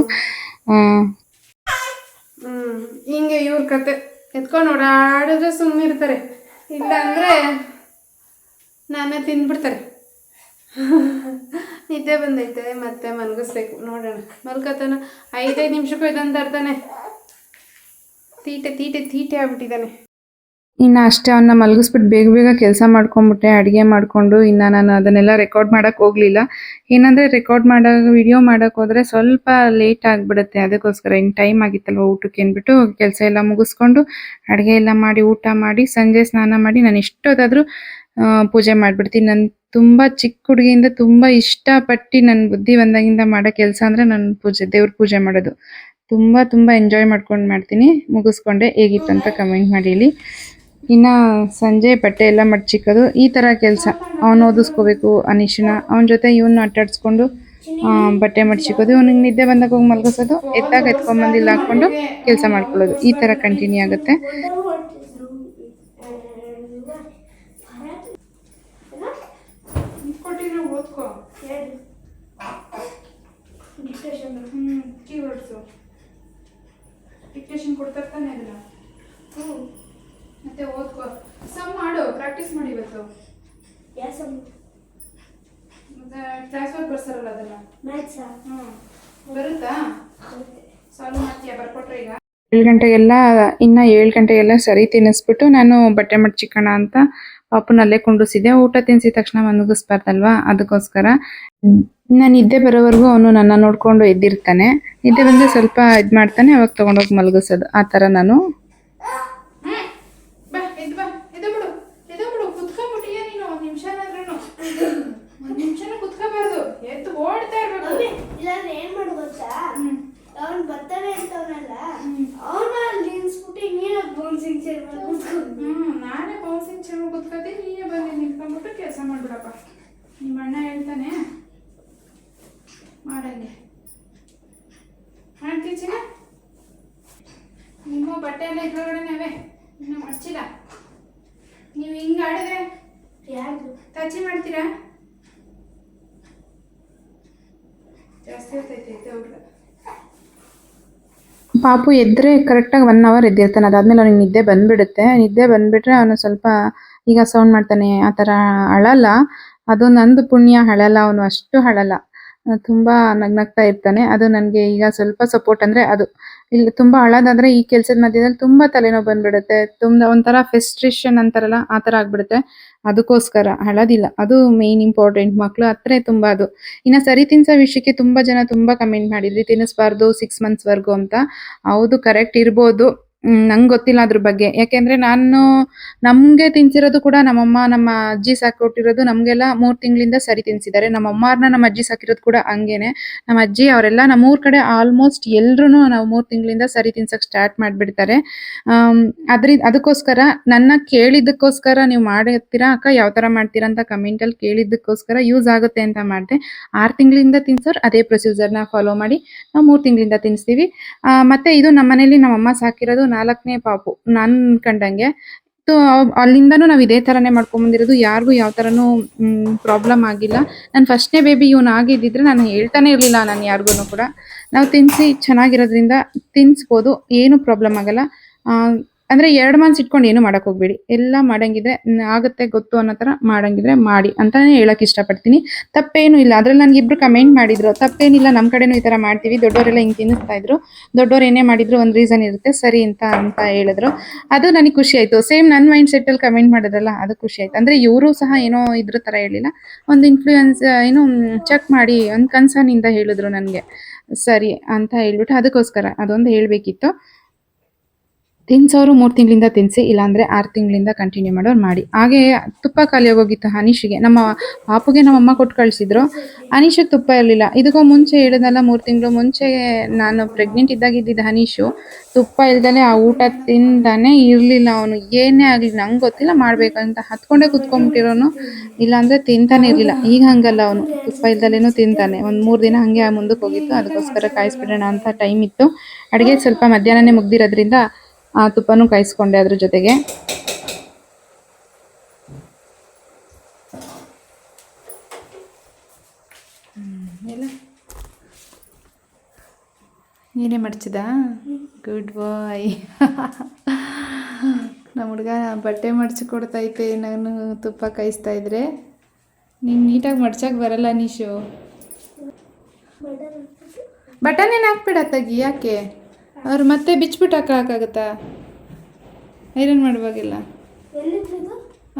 ಹಿಂಗೆ ಇವ್ರ ಕತೆ ಎತ್ಕೊಂಡು ಓಡಾಡಿದ್ರೆ ಸುಮ್ಮನೆ ಇರ್ತಾರೆ, ಇಲ್ಲ ಅಂದರೆ ನಾನೇ ತಿಂದ್ಬಿಡ್ತಾರೆ. ನಿದ್ದೆ ಬಂದೈತೆ, ಮತ್ತೆ ಮಲಗಿಸ್ಬೇಕು. ನೋಡೋಣ ಮಲ್ಕತಾನ. 5 ನಿಮಿಷಕ್ಕೂ ಇದಂತ ಅರ್ತಾನೆ. ತೀಟೆ ಆಗ್ಬಿಟ್ಟಿದ್ದಾನೆ. ಇನ್ನು ಅಷ್ಟೇ ಅವನ್ನ ಮಲಗಿಸ್ಬಿಟ್ಟು ಬೇಗ ಬೇಗ ಕೆಲಸ ಮಾಡ್ಕೊಂಡ್ಬಿಟ್ಟೆ, ಅಡುಗೆ ಮಾಡಿಕೊಂಡು. ಇನ್ನು ನಾನು ಅದನ್ನೆಲ್ಲ ರೆಕಾರ್ಡ್ ಮಾಡೋಕ್ಕೆ ಹೋಗಲಿಲ್ಲ. ಏನಂದರೆ ರೆಕಾರ್ಡ್ ವಿಡಿಯೋ ಮಾಡೋಕ್ಕೆ ಹೋದರೆ ಸ್ವಲ್ಪ ಲೇಟ್ ಆಗಿಬಿಡುತ್ತೆ. ಅದಕ್ಕೋಸ್ಕರ ಇನ್ನು ಟೈಮ್ ಆಗಿತ್ತಲ್ವ ಊಟಕ್ಕೆ ಅಂದ್ಬಿಟ್ಟು ಕೆಲಸ ಎಲ್ಲ ಮುಗಿಸ್ಕೊಂಡು ಅಡುಗೆ ಎಲ್ಲ ಮಾಡಿ ಊಟ ಮಾಡಿ ಸಂಜೆ ಸ್ನಾನ ಮಾಡಿ ನಾನು ಎಷ್ಟೊತ್ತಾದರೂ ಪೂಜೆ ಮಾಡಿಬಿಡ್ತೀನಿ. ನಾನು ತುಂಬ ಚಿಕ್ಕ ಹುಡುಗಿಯಿಂದ ತುಂಬ ಇಷ್ಟಪಟ್ಟು ನನ್ನ ಬುದ್ಧಿ ಬಂದಾಗಿಂದ ಮಾಡೋ ಕೆಲಸ ಅಂದರೆ ನನ್ನ ದೇವ್ರ ಪೂಜೆ ಮಾಡೋದು. ತುಂಬ ಎಂಜಾಯ್ ಮಾಡ್ಕೊಂಡು ಮಾಡ್ತೀನಿ. ಮುಗಿಸ್ಕೊಂಡೆ. ಹೇಗಿತ್ತು ಅಂತ ಕಮೆಂಟ್ ಮಾಡಿ ಹೇಳಿ. ಇನ್ನು ಸಂಜೆ ಬಟ್ಟೆ ಎಲ್ಲ ಮಡ್ಚಿಕ್ಕೋದು, ಈ ಥರ ಕೆಲಸ. ಅವನು ಓದಿಸ್ಕೋಬೇಕು ಅನೀಶನ, ಅವನ ಜೊತೆ ಇವನ್ನ ಆಟಾಡಿಸ್ಕೊಂಡು ಬಟ್ಟೆ ಮಡ್ಚಿಕ್ಕೋದು, ಇವನಿಗೆ ನಿದ್ದೆ ಬಂದಾಗ ಹೋಗಿ ಮಲಗಿಸೋದು, ಎತ್ಕೊಂಬಂದು ಇಲ್ಲಿ ಹಾಕ್ಕೊಂಡು ಕೆಲಸ ಮಾಡ್ಕೊಳ್ಳೋದು. ಈ ಥರ ಕಂಟಿನ್ಯೂ ಆಗುತ್ತೆ. ಓದ್ಕೋ ಕೀವರ್ಡ್ಸು ಡಿಕ್ಟೇಷನ್ ಕೊಡ್ತಾ ತಾನೆ ಅದನ್ನ. ಮತ್ತೆ ಓದ್ಕೋ, ಸಮ್ ಮಾಡು, ಪ್ರಾಕ್ಟೀಸ್ ಮಾಡಿ ಇವತ್ತು. ಕ್ಲಾಸ್ ವರ್ಕ್ ಬರ್ಸಾರಲ್ಲ ಅದನ್ನ. ಬರುತ್ತಾ? ಸಾಲ್ವ್ ಮಾಡ್ತೀಯಾ? ಬರ್ಕೊಟ್ರೆ ಈಗ 7 ಗಂಟೆಗೆಲ್ಲ 7 ಗಂಟೆಗೆಲ್ಲ ಸರಿ ತಿನ್ನಿಸ್ಬಿಟ್ಟು ನಾನು ಬಟ್ಟೆ ಮಡ್ಚಿಕೋಣ ಅಂತ ಪಾಪುನಲ್ಲೇ ಕುಂಡಿಸಿದ್ದೆ. ಊಟ ತಿನ್ಸಿದ ತಕ್ಷಣ ಮಲಗಿಸ್ಬಾರ್ದಲ್ವಾ, ಅದಕ್ಕೋಸ್ಕರ. ನಾನು ನಿದ್ದೆ ಬರೋವರೆಗೂ ಅವನು ನನ್ನ ನೋಡ್ಕೊಂಡು ಎದ್ದಿರ್ತಾನೆ. ನಿದ್ದೆ ಬಂದರೆ ಸ್ವಲ್ಪ ಇದು ಮಾಡ್ತಾನೆ, ಅವಾಗ ತೊಗೊಂಡೋಗಿ ಮಲಗಿಸೋದು. ಆ ಥರ ನಾನು. ನಾನೇ ಬೌನ್ಸಿಂಗ್ ಚೇರ್ ಕೂತ್ಕೊತೀನಿ, ನೀನೇ ಬಂದು ನಿಂತ್ಕೊಂಡ್ಬಿಟ್ಟು ಕೆಲಸ ಮಾಡ್ಬಿಡಪ್ಪ. ನಿಮ್ಮ ಅಣ್ಣ ಹೇಳ್ತಾನೆ ಮಾಡಂಗೆ ಮಾಡ್ತೀಚಿನ. ನಿಮ್ಮ ಬಟ್ಟೆ ಎಲ್ಲ ಇದ್ರೊಳಗಡೆನೇ ಇನ್ನು ಮಡ್ಚಿಲ್ಲ. ನೀವು ಹಿಂಗೆ ಆಡಿದ್ರೆ ಯಾರು ಟಚಿ ಮಾಡ್ತೀರಾ? ಜಾಸ್ತಿ ಹೊತ್ತೈತೆ ಅವ್ರಿಗೆ. ಪಾಪು ಎದ್ದರೆ ಕರೆಕ್ಟಾಗಿ 1 ಅವರ್ ಎದ್ದಿರ್ತಾನೆ. ಅದಾದಮೇಲೆ ಅವನಿಗೆ ನಿದ್ದೆ ಬಂದುಬಿಡುತ್ತೆ. ನಿದ್ದೆ ಬಂದುಬಿಟ್ರೆ ಅವನು ಸ್ವಲ್ಪ ಈಗ ಸೌಂಡ್ ಮಾಡ್ತಾನೆ. ಆ ಥರ ಅಳಲ್ಲ. ಅದು ನಂದು ಪುಣ್ಯ, ಅಳಲ್ಲ ಅವನು, ಅಷ್ಟು ಅಳಲ್ಲ. ತುಂಬ ನಗ್ನಗ್ತಾ ಇರ್ತಾನೆ. ಅದು ನನಗೆ ಈಗ ಸ್ವಲ್ಪ ಸಪೋರ್ಟ್. ಅಂದರೆ ಅದು ಇಲ್ಲಿ ತುಂಬ ಅಳೋದಾದರೆ ಈ ಕೆಲಸದ ಮಧ್ಯದಲ್ಲಿ ತುಂಬ ತಲೆನೋವು ಬಂದುಬಿಡುತ್ತೆ. ತುಂಬ ಒಂಥರ ಫ್ರಸ್ಟ್ರೇಷನ್ ಅಂತಾರಲ್ಲ, ಆ ಥರ ಆಗಿಬಿಡುತ್ತೆ. ಅದಕ್ಕೋಸ್ಕರ ಅಳೋದಿಲ್ಲ. ಅದು ಮೇಯ್ನ್ ಇಂಪಾರ್ಟೆಂಟ್. ಮಕ್ಕಳು ಹತ್ರ ತುಂಬ ಅದು. ಇನ್ನು ಸರಿ ತಿನ್ನಿಸೋ ವಿಷಯಕ್ಕೆ ತುಂಬ ಜನ ತುಂಬ ಕಮೆಂಟ್ ಮಾಡಿದ್ರಿ, ತಿನ್ನಿಸ್ಬಾರ್ದು 6 ಮಂತ್ಸ್ವರೆಗೂ ಅಂತ. ಹೌದು, ಕರೆಕ್ಟ್ ಇರ್ಬೋದು. ನಂಗೆ ಗೊತ್ತಿಲ್ಲ ಅದ್ರ ಬಗ್ಗೆ. ಯಾಕೆಂದರೆ ನಮಗೆ ತಿನ್ಸಿರೋದು ಕೂಡ ನಮ್ಮಮ್ಮ, ನಮ್ಮ ಅಜ್ಜಿ ಸಾಕೊಟ್ಟಿರೋದು ನಮಗೆಲ್ಲ 3 ತಿಂಗಳಿಂದ ಸರಿ ತಿನ್ನಿಸಿದ್ದಾರೆ. ನಮ್ಮಮ್ಮವ್ರನ್ನ ನಮ್ಮ ಅಜ್ಜಿ ಸಾಕಿರೋದು ಕೂಡ ಹಂಗೇನೆ. ನಮ್ಮ ಅಜ್ಜಿ ಅವರೆಲ್ಲ ನಮ್ಮೂರ ಕಡೆ ಆಲ್ಮೋಸ್ಟ್ ಎಲ್ಲರೂ ನಾವು 3 ತಿಂಗಳಿಂದ ಸರಿ ತಿನ್ಸಕ್ಕೆ ಸ್ಟಾರ್ಟ್ ಮಾಡಿಬಿಡ್ತಾರೆ. ಅದಕ್ಕೋಸ್ಕರ ನನ್ನ ಕೇಳಿದ್ದಕ್ಕೋಸ್ಕರ ನೀವು ಮಾಡಿರ್ತೀರಾ ಅಕ್ಕ, ಯಾವ ಥರ ಮಾಡ್ತೀರಾ ಅಂತ ಕಮೆಂಟಲ್ಲಿ ಕೇಳಿದ್ದಕ್ಕೋಸ್ಕರ ಯೂಸ್ ಆಗುತ್ತೆ ಅಂತ ಮಾಡಿದೆ. 6 ತಿಂಗಳಿಂದ ತಿನ್ಸೋರು ಅದೇ ಪ್ರೊಸೀಜರ್ನ ಫಾಲೋ ಮಾಡಿ ನಾವು 3 ತಿಂಗಳಿಂದ ತಿನ್ನಿಸ್ತೀವಿ. ಮತ್ತು ಇದು ನಮ್ಮ ಮನೇಲಿ ನಮ್ಮಮ್ಮ ಸಾಕಿರೋದು 4ನೇ ಪಾಪು ನಾನು ಕಂಡಂಗೆ. ಅಲ್ಲಿಂದನೂ ನಾವು ಇದೇ ಥರನೇ ಮಾಡ್ಕೊಂಬಂದಿರೋದು. ಯಾರಿಗೂ ಯಾವ ಥರನೂ ಪ್ರಾಬ್ಲಮ್ ಆಗಿಲ್ಲ. ನನ್ನ ಫಸ್ಟ್ನೇ ಬೇಬಿ ಇವನು ಆಗಿದ್ದಿದ್ರೆ ನಾನು ಹೇಳ್ತಾನೆ ಇರಲಿಲ್ಲ ನಾನು ಯಾರಿಗೂ ಕೂಡ. ನಾವು ತಿನ್ನಿಸಿ ಚೆನ್ನಾಗಿರೋದ್ರಿಂದ ತಿನ್ನಿಸ್ಬೋದು, ಏನೂ ಪ್ರಾಬ್ಲಮ್ ಆಗಲ್ಲ. ಅಂದರೆ 2 ಮನ್ಸು ಇಟ್ಕೊಂಡು ಏನೂ ಮಾಡೋಕ್ಕೆ ಹೋಗಬೇಡಿ. ಎಲ್ಲ ಮಾಡಂಗಿದ್ರೆ ಆಗುತ್ತೆ ಗೊತ್ತು ಅನ್ನೋ ಥರ ಮಾಡಂಗಿದ್ರೆ ಮಾಡಿ ಅಂತಲೇ ಹೇಳೋಕ್ಕೆ ಇಷ್ಟಪಡ್ತೀನಿ. ತಪ್ಪೇನೂ ಇಲ್ಲ. ಅದರಲ್ಲಿ ನನಗಿಬ್ರು ಕಮೆಂಟ್ ಮಾಡಿದ್ರು, ತಪ್ಪೇನಿಲ್ಲ, ನಮ್ಮ ಕಡೆನೂ ಈ ಥರ ಮಾಡ್ತೀವಿ, ದೊಡ್ಡವರೆಲ್ಲ ಹಿಂಗೆ ತಿನ್ನಿಸ್ತಾ ಇದ್ರು, ದೊಡ್ಡವ್ರು ಏನೇ ಮಾಡಿದ್ರು ಒಂದು ರೀಸನ್ ಇರುತ್ತೆ, ಸರಿ ಅಂತ ಹೇಳಿದ್ರು. ಅದು ನನಗೆ ಖುಷಿ ಆಯಿತು. ಸೇಮ್ ನನ್ನ ಮೈಂಡ್ ಸೆಟ್ಟಲ್ಲಿ ಕಮೆಂಟ್ ಮಾಡಿದ್ರಲ್ಲ, ಅದು ಖುಷಿ ಆಯಿತು. ಅಂದರೆ ಇವರು ಸಹ ಏನೋ ಇದ್ರ ಥರ ಹೇಳಿಲ್ಲ, ಒಂದು ಇನ್ಫ್ಲೂಯೆನ್ಸ್ ಏನು ಚೆಕ್ ಮಾಡಿ ಒಂದು ಕನ್ಸರ್ನಿಂದ ಹೇಳಿದ್ರು ನನಗೆ. ಸರಿ ಅಂತ ಹೇಳ್ಬಿಟ್ಟು ಅದಕ್ಕೋಸ್ಕರ ಅದೊಂದು ಹೇಳಬೇಕಿತ್ತು. ತಿನ್ಸೋರು 3 ತಿಂಗಳಿಂದ ತಿನ್ನಿಸಿ, ಇಲ್ಲಾಂದರೆ 6 ತಿಂಗಳಿಂದ ಕಂಟಿನ್ಯೂ ಮಾಡೋರು ಮಾಡಿ. ಹಾಗೆ ತುಪ್ಪ ಖಾಲಿ ಆಗೋಗಿತ್ತು ಅನೀಶಿಗೆ. ನಮ್ಮ ಪಾಪುಗೆ ನಮ್ಮಮ್ಮ ಕೊಟ್ಟು ಕಳಿಸಿದ್ರು. ಅನೀಶಿಗೆ ತುಪ್ಪ ಇರಲಿಲ್ಲ. ಇದಕ್ಕೂ ಮುಂಚೆ ಹೇಳಿದ್ನಲ್ಲ, 3 ತಿಂಗಳು ಮುಂಚೆ ನಾನು ಪ್ರೆಗ್ನೆಂಟ್ ಇದ್ದಾಗಿದ್ದಿದ್ದು ಅನೀಶು ತುಪ್ಪ ಇಲ್ದಲೆ ಆ ಊಟ ತಿಂದಾನೆ ಇರಲಿಲ್ಲ. ಅವನು ಏನೇ ಆಗಲಿ ನಂಗೆ ಗೊತ್ತಿಲ್ಲ ಮಾಡಬೇಕಂತ ಹತ್ಕೊಂಡೇ ಕುತ್ಕೊಂಡ್ಬಿಟ್ಟಿರೋನು, ಇಲ್ಲಾಂದರೆ ತಿಂತಾನೆ ಇರಲಿಲ್ಲ. ಈಗ ಹಂಗಲ್ಲ, ಅವನು ತುಪ್ಪ ಇಲ್ದಲೇನೂ ತಿಂತಾನೆ. ಒಂದು 3 ದಿನ ಹಾಗೆ ಮುಂದಕ್ಕೆ ಹೋಗಿತ್ತು. ಅದಕ್ಕೋಸ್ಕರ ಕಾಯಿಸ್ಬಿಡೋಣ ಅಂತ ಟೈಮ್ ಇತ್ತು. ಅಡುಗೆ ಸ್ವಲ್ಪ ಮಧ್ಯಾಹ್ನನೇ ಮುಗ್ದಿರೋದ್ರಿಂದ ಆ ತುಪ್ಪನೂ ಕಾಯಿಸ್ಕೊಂಡೆ ಅದ್ರ ಜೊತೆಗೆ. ಎಲ್ಲ ನೀನೇ ಮಡ್ಚಿದ? ಗುಡ್ ಬಾಯ್. ನಮ್ಮ ಹುಡುಗ ಬಟ್ಟೆ ಮಡ್ಚಿ ಕೊಡ್ತೈತೆ, ನಾನು ತುಪ್ಪ ಕಾಯಿಸ್ತಾ ಇದ್ರೆ. ನೀನು ನೀಟಾಗಿ ಮಡ್ಚಕ್ಕೆ ಬರಲ್ಲ ನೀಶು. ಬಟನೇನು ಹಾಕ್ಬಿಡ ತೆಗಿ, ಯಾಕೆ ಅವ್ರು ಮತ್ತೆ ಬಿಚ್ಬಿಟ್ಟು ಹಾಕೋಕ್ಕಾಗತ್ತಾ? ಐರನ್ ಮಾಡುವಾಗಿಲ್ಲ,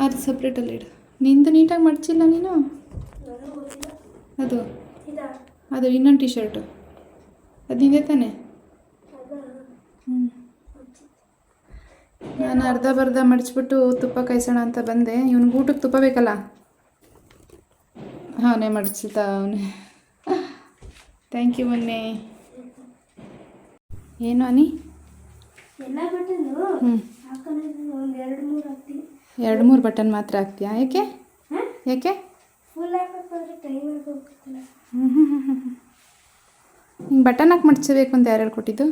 ಅದು ಸಪ್ರೇಟಲ್ಲಿ ಇಡು. ನಿಂದು ನೀಟಾಗಿ ಮಡ್ಚಿಲ್ಲ ನೀನು. ಅದು ಇನ್ನೊಂದು ಟಿ ಶರ್ಟು ಅದು ನಿಂದೆ ತಾನೆ. ನಾನು ಅರ್ಧ ಬರ್ಧ ಮಡಿಚ್ಬಿಟ್ಟು ತುಪ್ಪ ಕಾಯಿಸೋಣ ಅಂತ ಬಂದೆ. ಇವ್ನಿಗೆ ಊಟಕ್ಕೆ ತುಪ್ಪ ಬೇಕಲ್ಲ, ಅವನೇ ಮಡಚಿತಾ ಅವನೇ. ಥ್ಯಾಂಕ್ ಯು ಮೊನ್ನೆ. ಏನು ಅನಿ? ಎರಡು ಮೂರು ಬಟನ್ ಮಾತ್ರ ಹಾಕ್ತೀಯಾ? ಯಾಕೆ ಯಾಕೆ ಹಿಂಗೆ ಬಟನ್ ಹಾಕಿ ಮಡ್ಚಬೇಕು ಅಂತ ಯಾರು ಹೇಳ್ಕೊಟ್ಟಿದ್ದು?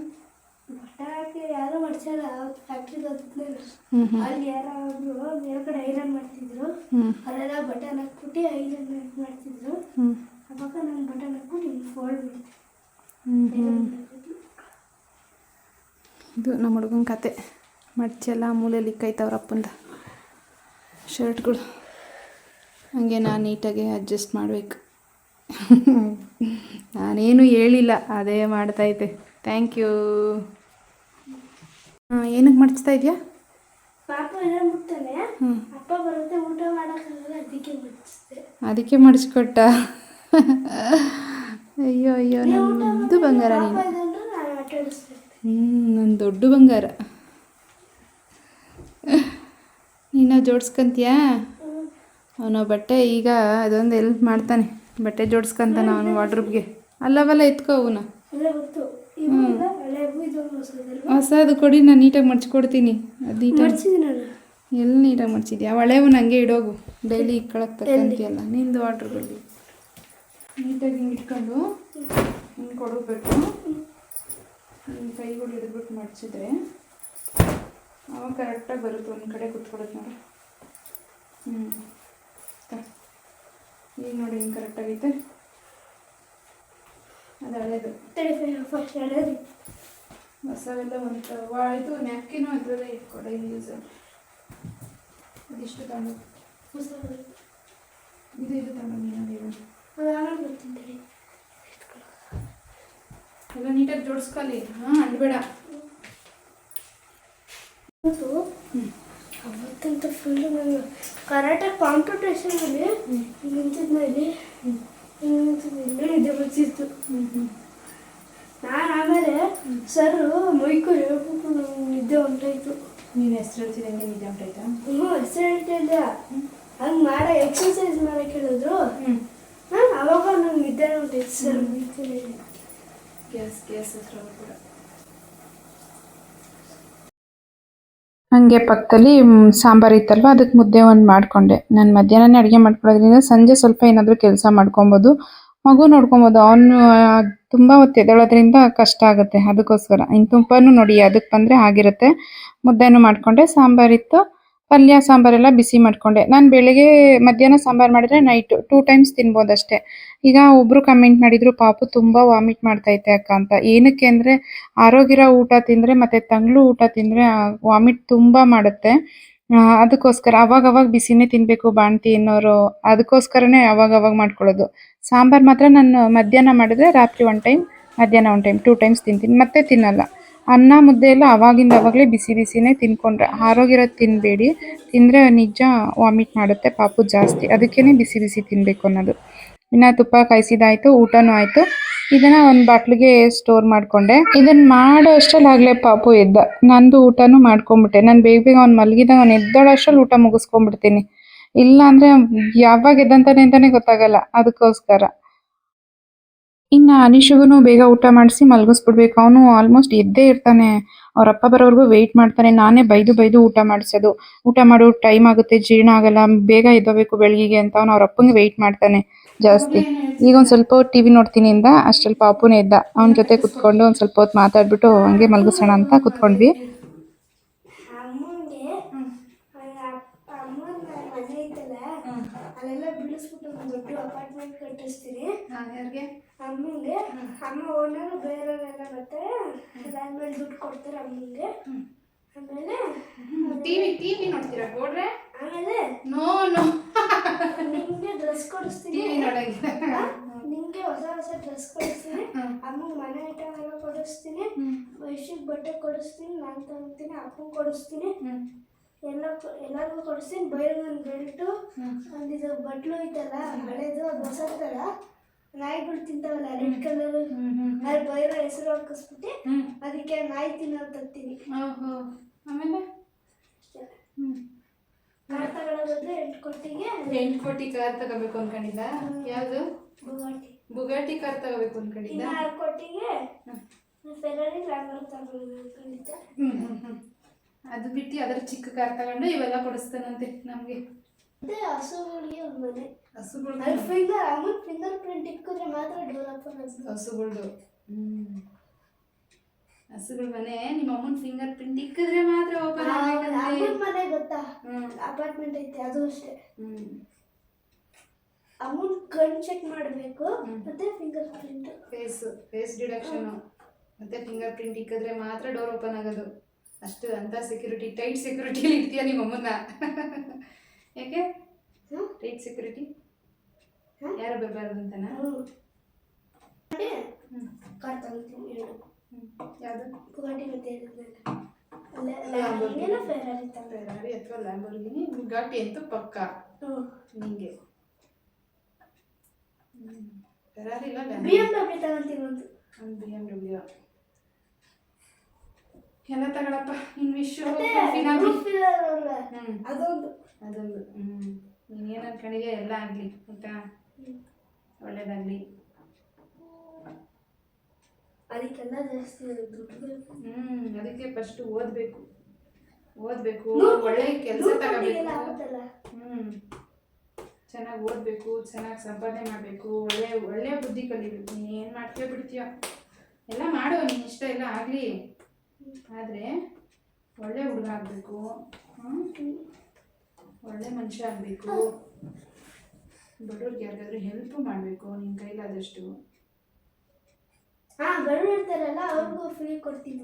ಇದು ನಮ್ಮ ಹುಡುಗನ ಕತೆ. ಮಡ್ಚೆಲ್ಲ ಮೂಲೆಯಲ್ಲಿ ಇಕ್ಕೈತವ್ರ ಅಪ್ಪಂದ ಶರ್ಟ್ಗಳು. ಹಾಗೆ ನಾನು ನೀಟಾಗಿ ಅಡ್ಜಸ್ಟ್ ಮಾಡಬೇಕು. ನಾನೇನು ಹೇಳಿಲ್ಲ, ಅದೇ ಮಾಡ್ತೈತೆ. Thank you. ಏನಕ್ಕೆ ಮಡ್ಚ್ತಾ ಇದೆಯಾ? ಅದಕ್ಕೆ ಮಡಿಸ್ಕೊಟ್ಟ. ಅಯ್ಯೋ ಅಯ್ಯೋ, ನನ್ನದು ಬಂಗಾರ ನೀನು. ನನ್ನ ದೊಡ್ಡ ಬಂಗಾರ. ನೀನು ಜೋಡಿಸ್ಕೊಂತೀಯಾ? ಅವನು ಬಟ್ಟೆ ಈಗ ಅದೊಂದು ಎಲ್ಪ್ ಮಾಡ್ತಾನೆ, ಬಟ್ಟೆ ಜೋಡಿಸ್ಕೊಂತಾನೆ ಅವನು ವಾರ್ಡ್ರೋಬ್ಗೆ. ಅಲ್ಲವಲ್ಲ ಎತ್ಕೋ ಅವನ. ಹೊಸದು ಕೊಡಿ, ನಾನು ನೀಟಾಗಿ ಮಡ್ಚ್ಕೊಡ್ತೀನಿ. ಅದು ನೀಟಾಗಿ ಎಲ್ಲಿ ನೀಟಾಗಿ ಮಡ್ಚಿದ್ಯಾ? ಒಳ್ಳೆಯವನು ಹಂಗೆ ಇಡೋಗು, ಡೈಲಿ ಇಟ್ಕೊಳಕ್ಕೆ ತಕ್ಕಂತೀಯಲ್ಲ ನಿಂದು ವಾರ್ಡ್ರೋಬಲ್ಲಿ. ನೀಟಾಗಿ ಹಿಂಗೆ ಇಟ್ಕೊಂಡು ಹಿಂಗೆ ಕೊಡಬೇಕು. ಹಿಂಗೆ ಕೈಗಳು ಹಿಡಿದ್ಬಿಟ್ಟು ಮಡ್ಚಿದ್ರೆ ಅವಾಗ ಕರೆಕ್ಟಾಗಿ ಬರುತ್ತೆ. ಒಂದು ಕಡೆ ಕುತ್ಕೊಡುತ್ತೆ ನೋಡಿ. ಈಗ ನೋಡಿ ಹಿಂಗೆ ಕರೆಕ್ಟಾಗೈತೆ. ಅದು ಹಳೇದು. ಹೊಸವೆಲ್ಲ ಒಂದು ಇದು ನ್ಯಾಪ್ಕಿನೂ ಅದರಲ್ಲೇ ಇಟ್ಕೊಡೆ ಯೂಸ್. ಅದಿಷ್ಟು ತಗೊಂಡು ಇದು ತಗೊಂಡು ಎಲ್ಲ ನೀಟಾಗಿ ಜೋಡಿಸ್ಕೊಳ್ಳಿ. ಅಡ್ಬೇಡ. ಅವತ್ತಂತ ಫುಲ್ ನಾನು ಕರಾಟೆ ಕಾಂಪಿಟೇಷನಲ್ಲಿ ನಿಂತಿದ್ನಲ್ಲಿ ನಿದ್ದೆ ಬರ್ತಿತ್ತು. ನಾನು ಆಮೇಲೆ ಸರ್ ಮೈಕು ಹೇಳ್ಬಿಟ್ಟು ನಿದ್ದೆ ಹೊಂಟಾಯ್ತು. ನೀನು ಹೆಸರು ಹೇಳ್ತಿದ್ದಂಗೆ ನಿದ್ದೆ ಹೊಂಟಾಯ್ತಾ? ಹೆಸರು ಹೇಳ್ತಿದ್ದೆ. ಹಂಗೆ ಮಾಡೋ ಎಕ್ಸರ್ಸೈಸ್ ಮಾಡೋಕೆ ಹೇಳಿದ್ರು. ಅವಾಗ ನಂಗೆ ನಿದ್ದೆ ಹೊಂಟಾಯ್ತು ಸರ್. ಗ್ಯಾಸ್ ಹತ್ರ ಕೂಡ ಹಂಗೆ ಪಕ್ಕದಲ್ಲಿ ಸಾಂಬಾರು ಇತ್ತಲ್ವ, ಅದಕ್ಕೆ ಮುದ್ದೆ ಒಂದು ಮಾಡಿಕೊಂಡೆ. ನಾನು ಮಧ್ಯಾಹ್ನನೇ ಅಡುಗೆ ಮಾಡ್ಕೊಳ್ಳೋದ್ರಿಂದ ಸಂಜೆ ಸ್ವಲ್ಪ ಏನಾದರೂ ಕೆಲಸ ಮಾಡ್ಕೊಬೋದು, ಮಗು ನೋಡ್ಕೊಬೋದು. ಅವನು ತುಂಬ ಹೊತ್ತು ಎದ್ದೇಳೋದ್ರಿಂದ ಕಷ್ಟ ಆಗುತ್ತೆ. ಅದಕ್ಕೋಸ್ಕರ ಇನ್ನು ತುಪ್ಪನೂ ನೋಡಿ ಅದಕ್ಕೆ ಬಂದರೆ ಆಗಿರುತ್ತೆ. ಮುದ್ದೆನೂ ಮಾಡಿಕೊಂಡೆ, ಸಾಂಬಾರಿತ್ತು. ಪಲ್ಯ ಸಾಂಬಾರೆಲ್ಲ ಬಿಸಿ ಮಾಡಿಕೊಂಡೆ. ನಾನು ಬೆಳಗ್ಗೆ ಮಧ್ಯಾಹ್ನ ಸಾಂಬಾರು ಮಾಡಿದ್ರೆ ನೈಟ್ 2 ಟೈಮ್ಸ್ ತಿನ್ಬೋದಷ್ಟೇ. ಈಗ ಒಬ್ಬರು ಕಮೆಂಟ್ ಮಾಡಿದ್ರು, ಪಾಪು ತುಂಬ ವಾಮಿಟ್ ಮಾಡ್ತೈತೆ ಅಕ್ಕ ಅಂತ. ಏನಕ್ಕೆ ಅಂದರೆ ಆರೋಗ್ಯರ ಊಟ ತಿಂದರೆ ಮತ್ತು ತಂಗ್ಳು ಊಟ ತಿಂದರೆ ವಾಮಿಟ್ ತುಂಬ ಮಾಡುತ್ತೆ. ಅದಕ್ಕೋಸ್ಕರ ಅವಾಗವಾಗ ಬಿಸಿನೇ ತಿನ್ನಬೇಕು ಬಾಣ್ತಿ ಅನ್ನೋರು, ಅದಕ್ಕೋಸ್ಕರನೇ ಅವಾಗವಾಗ ಮಾಡ್ಕೊಳ್ಳೋದು. ಸಾಂಬಾರು ಮಾತ್ರ ನಾನು ಮಧ್ಯಾಹ್ನ ಮಾಡಿದ್ರೆ ರಾತ್ರಿ 1 ಟೈಮ್, ಮಧ್ಯಾಹ್ನ 1 ಟೈಮ್ 2 ಟೈಮ್ಸ್ ತಿಂತೀನಿ, ಮತ್ತೆ ತಿನ್ನಲ್ಲ. ಅನ್ನ ಮುದ್ದೆ ಎಲ್ಲ ಅವಾಗಿಂದ ಅವಾಗಲೇ ಬಿಸಿ ಬಿಸಿನೇ ತಿನ್ಕೊಂಡ್ರೆ, ಆರೋಗ್ಯರದ್ದು ತಿನ್ನಬೇಡಿ. ತಿಂದರೆ ನಿಜ ವಾಮಿಟ್ ಮಾಡುತ್ತೆ ಪಾಪು ಜಾಸ್ತಿ. ಅದಕ್ಕೇ ಬಿಸಿ ಬಿಸಿ ತಿನ್ನಬೇಕು ಅನ್ನೋದು. ಇನ್ನು ತುಪ್ಪ ಕಾಯಿಸಿದಾಯಿತು, ಊಟನೂ ಆಯಿತು. ಇದನ್ನು ಒಂದು ಬಾಟ್ಲಿಗೆ ಸ್ಟೋರ್ ಮಾಡಿಕೊಂಡೆ. ಇದನ್ನು ಮಾಡೋ ಅಷ್ಟರಲ್ಲಾಗಲೇ ಪಾಪು ಎದ್ದ. ನಂದು ಊಟನೂ ಮಾಡ್ಕೊಂಬಿಟ್ಟೆ. ನಾನು ಬೇಗ ಬೇಗ ಅವ್ನು ಮಲಗಿದಾಗ ಅವ್ನು ಎದ್ದೇಳೋ ಅಷ್ಟರಲ್ಲಿ ಊಟ ಮುಗಿಸ್ಕೊಂಡ್ಬಿಡ್ತೀನಿ. ಇಲ್ಲ ಅಂದರೆ ಯಾವಾಗ ಎದ್ದಂತಾನೆ ಅಂತಲೇ ಗೊತ್ತಾಗಲ್ಲ. ಅದಕ್ಕೋಸ್ಕರ ಇನ್ನು ಅನಿಶುಗೂ ಬೇಗ ಊಟ ಮಾಡಿಸಿ ಮಲಗಿಸ್ಬಿಡ್ಬೇಕು. ಅವನು ಆಲ್ಮೋಸ್ಟ್ ಎದ್ದೇ ಇರ್ತಾನೆ. ಅವ್ರ ಅಪ್ಪ ಬರೋವರೆಗೂ ವೆಯ್ಟ್ ಮಾಡ್ತಾನೆ. ನಾನೇ ಬೈದು ಬೈದು ಊಟ ಮಾಡಿಸೋದು. ಊಟ ಮಾಡು, ಟೈಮ್ ಆಗುತ್ತೆ, ಜೀರ್ಣ ಆಗಲ್ಲ, ಬೇಗ ಎದ್ದೋಬೇಕು ಬೆಳಗಿಗೆ ಅಂತ ಅವ್ನು ಅವ್ರ ಅಪ್ಪಂಗೆ ವೆಯ್ಟ್ ಮಾಡ್ತಾನೆ ಜಾಸ್ತಿ. ಈಗ ಒಂದು ಸ್ವಲ್ಪ ಹೊತ್ತು ಟಿ ವಿ ನೋಡ್ತೀನಿ ಅಂದ, ಅಷ್ಟರಲ್ಲಿ ಪಾಪುನೇ ಎದ್ದ. ಅವನ ಜೊತೆ ಕುತ್ಕೊಂಡು ಒಂದು ಸ್ವಲ್ಪ ಹೊತ್ತು ಮಾತಾಡ್ಬಿಟ್ಟು ಹಂಗೆ ಮಲಗಿಸೋಣ ಅಂತ ಕುತ್ಕೊಂಡ್ವಿ. ಅಮ್ಮಂಗೆ ಅಮ್ಮನ ಮನೆ ಐತಲ್ಲ ಅಲ್ಲೆಲ್ಲ ಬಿಡಿಸ್ಬಿಟ್ಟು ಒಂದು ದೊಡ್ಡ ಅಪಾರ್ಟ್ಮೆಂಟ್ ಕಟ್ಟಿಸ್ತೀನಿ ಯಾರಿಗೆ? ಅಮ್ಮಂಗೆ. ಅಮ್ಮ ಓನರು ಬೇರೆಯವರೆಲ್ಲ ಬರ್ತಾರೆ, ಅದಾದ್ಮೇಲೆ ದುಡ್ಡು ಕೊಡ್ತಾರೆ ಅಮ್ಮಂಗೆ. ಆಮೇಲೆ ಟಿವಿ ನೋಡ್ತೀರಾ ನೋಡ್ರೆ? ಆಮೇಲೆ ನೋ ನೋ ನಿಂಗೆ ಡ್ರೆಸ್ ಕೊಡಿಸ್ತೀನಿ, ಟಿವಿ ನೋಡಂಗಿಲ್ಲ. ನಿಂಗೆ ಹೊಸ ಹೊಸ ಡ್ರೆಸ್ ಕೊಡಿಸ್ತೀನಿ, ಅಮ್ಮಂಗೆ ಮನೆ ಐಟಮ್ ಎಲ್ಲ ಕೊಡಿಸ್ತೀನಿ, ವಯಸ್ಸಿಗೆ ಬಟ್ಟೆ ಕೊಡಿಸ್ತೀನಿ, ನಾನು ತಗೊತೀನಿ, ಅಪ್ಪಂಗೆ ಕೊಡಿಸ್ತೀನಿ, ಎಲ್ಲರಿಗೂ ಕೊಡಿಸ್ತೀನಿ. ಬೈರಂಗನ ಬೆಲ್ಟು, ಒಂದಿದು ಬಟ್ಲು ಐತಲ್ಲ ಹಳೇದು, ಅದು ಹೊಸದಲ್ಲ ನಾಯಿಗಳು ತಿಂತಾವಲ್ಲ ರೆಡ್ ಕಲರ್, ಅಲ್ಲಿ ಬೈರ ಹೆಸರು ಹಾಕಿಸ್ಬಿಟ್ಟು ಅದಕ್ಕೆ ನಾಯಿ ತಿನ್ನೋದು ತರ್ತೀನಿ. ಆಮೇಲೆ ಕಾರ್ ತಗೊಳ್ಳೋದಾದ್ರೆ 8 ಕೋಟಿಗೆ 8 ಕೋಟಿ ಕಾರ್ ತಗೋಬೇಕು ಅನ್ಕೊಂಡಿದ್ದ? ಯಾವುದು? ಬುಗಾಟಿ. ಬುಗಾಟಿ ಕಾರ್ ತಗೋಬೇಕು ಅನ್ಕೊಂಡಿದ್ದ? 6 ಕೋಟಿಗೆ ಫೆರಾರಿ ಲ್ಯಾಂಬರ್ ತಗೋಬೇಕು ಅನ್ಕೊಂಡಿದ್ದೆ. ಅದು ಬಿಟ್ಟು ಅದರ ಚಿಕ್ಕ ಕಾರ್ ತಗೊಂಡು ಇವೆಲ್ಲ ಕೊಡಿಸ್ತಾನಂತೆ ನಮಗೆ. ಮತ್ತೆ ಹಸುಗಳಿಗೆ ಒಂದು ಮನೆ. ಹಸುಗಳು ಅಮ್ಮನ ಫಿಂಗರ್ ಪ್ರಿಂಟ್ ಇಕ್ಕಿದ್ರೆ ಮಾತ್ರ ಡೋರ್ ಓಪನ್ ಆಗುತ್ತೆ. ಹಸುಗಳ್ದು ಹಸುಗಳ ಮನೆ ನಿಮ್ಮ ಅಮ್ಮನ ಫಿಂಗರ್ ಪ್ರಿಂಟ್ ಇಕ್ಕಿದ್ರೆ ಮಾತ್ರ ಓಪನ್ ಆಗುತ್ತೆ. ಅಮ್ಮನ ಮನೆ ಗೊತ್ತಾ, ಅಪಾರ್ಟ್ಮೆಂಟ್ ಐತೆ, ಅದು ಅಷ್ಟೇ. ಅಮ್ಮನ ಕಣ್ ಚೆಕ್ ಮಾಡಬೇಕು, ಮತ್ತೆ ಫಿಂಗರ್ ಪ್ರಿಂಟ್, ಫೇಸ್ ಡಿಡಕ್ಷನ್ ಮತ್ತೆ ಫಿಂಗರ್ ಪ್ರಿಂಟ್ ಇಕ್ಕಿದ್ರೆ ಮಾತ್ರ ಡೋರ್ ಓಪನ್ ಆಗೋದು. ಅಷ್ಟು ಅಂತ ಸೆಕ್ಯೂರಿಟಿ, ಟೈಟ್ ಸೆಕ್ಯೂರಿಟಿಯಲ್ಲಿ ಇರ್ತೀಯ ನಿಮ್ಮ ಅಮ್ಮನ. ಯಾಕೆ ಟೈಟ್ ಸೆಕ್ಯೂರಿಟಿ? ಯಾರು ಬರಬಾರ್ದು ಅಂತನಾ? ಕಾರ್ ತಗೊಳ್ತೀನಿ 2. ಯಾವುದು? ಬುಗಾಟಿ ಮತ್ತೆ ಫೆರಾರಿ ಅಥವಾ ಲ್ಯಾಂಬೋರ್ಗಿನಿ. ಬುಗಾಟಿ ಅಂತೂ ಪಕ್ಕ ನಿಂಗೆ. ಫೆರಾರಿ ಇಲ್ಲ, BMW ತಗೊಳ್ತೀನಿ ಒಂದು BMW ಎಲ್ಲ ತಗೊಳಪ್ಪ. ನಿನ್ ವಿಶ್ವ ಅದೊಂದು ನೀನೇನು ಅನ್ಕೊಂಡಿದ್ಯಾ ಎಲ್ಲ ಆಗಲಿ ಆಯ್ತಾ, ಒಳ್ಳೇದಾಗಲಿ. ಅದಕ್ಕೆಲ್ಲ ಜಾಸ್ತಿ ದುಡ್ಡು. ಅದಕ್ಕೆ ಫಸ್ಟ್ ಓದಬೇಕು, ಒಳ್ಳೆ ಕೆಲಸ ತಗೋಬೇಕು. ಚೆನ್ನಾಗಿ ಓದಬೇಕು, ಚೆನ್ನಾಗಿ ಸಂಪಾದನೆ ಮಾಡಬೇಕು, ಒಳ್ಳೆ ಬುದ್ಧಿ ಕಲಿಬೇಕು. ನೀನು ಏನು ಮಾಡ್ತೀಯೋ ಬಿಡ್ತೀಯೋ ಎಲ್ಲ ಮಾಡು, ನೀನು ಇಷ್ಟ ಎಲ್ಲ ಆಗಲಿ. ಆದರೆ ಒಳ್ಳೆ ಹುಡುಗ ಆಗಬೇಕು, ಒಳ್ಳೆ ಮನುಷ್ಯ ಆಗಬೇಕು, ಬಡವ್ರಿಗೆ ಯಾರಿಗಾದ್ರೂ ಹೆಲ್ಪ್ ಮಾಡಬೇಕು ನಿನ್ನ ಕೈಲಾದಷ್ಟು. ಬಡವ್ರು ಇರ್ತಾರಲ್ಲ ಅವ್ರಿಗೂ ಫ್ರೀ ಕೊಡ್ತೀನಿ.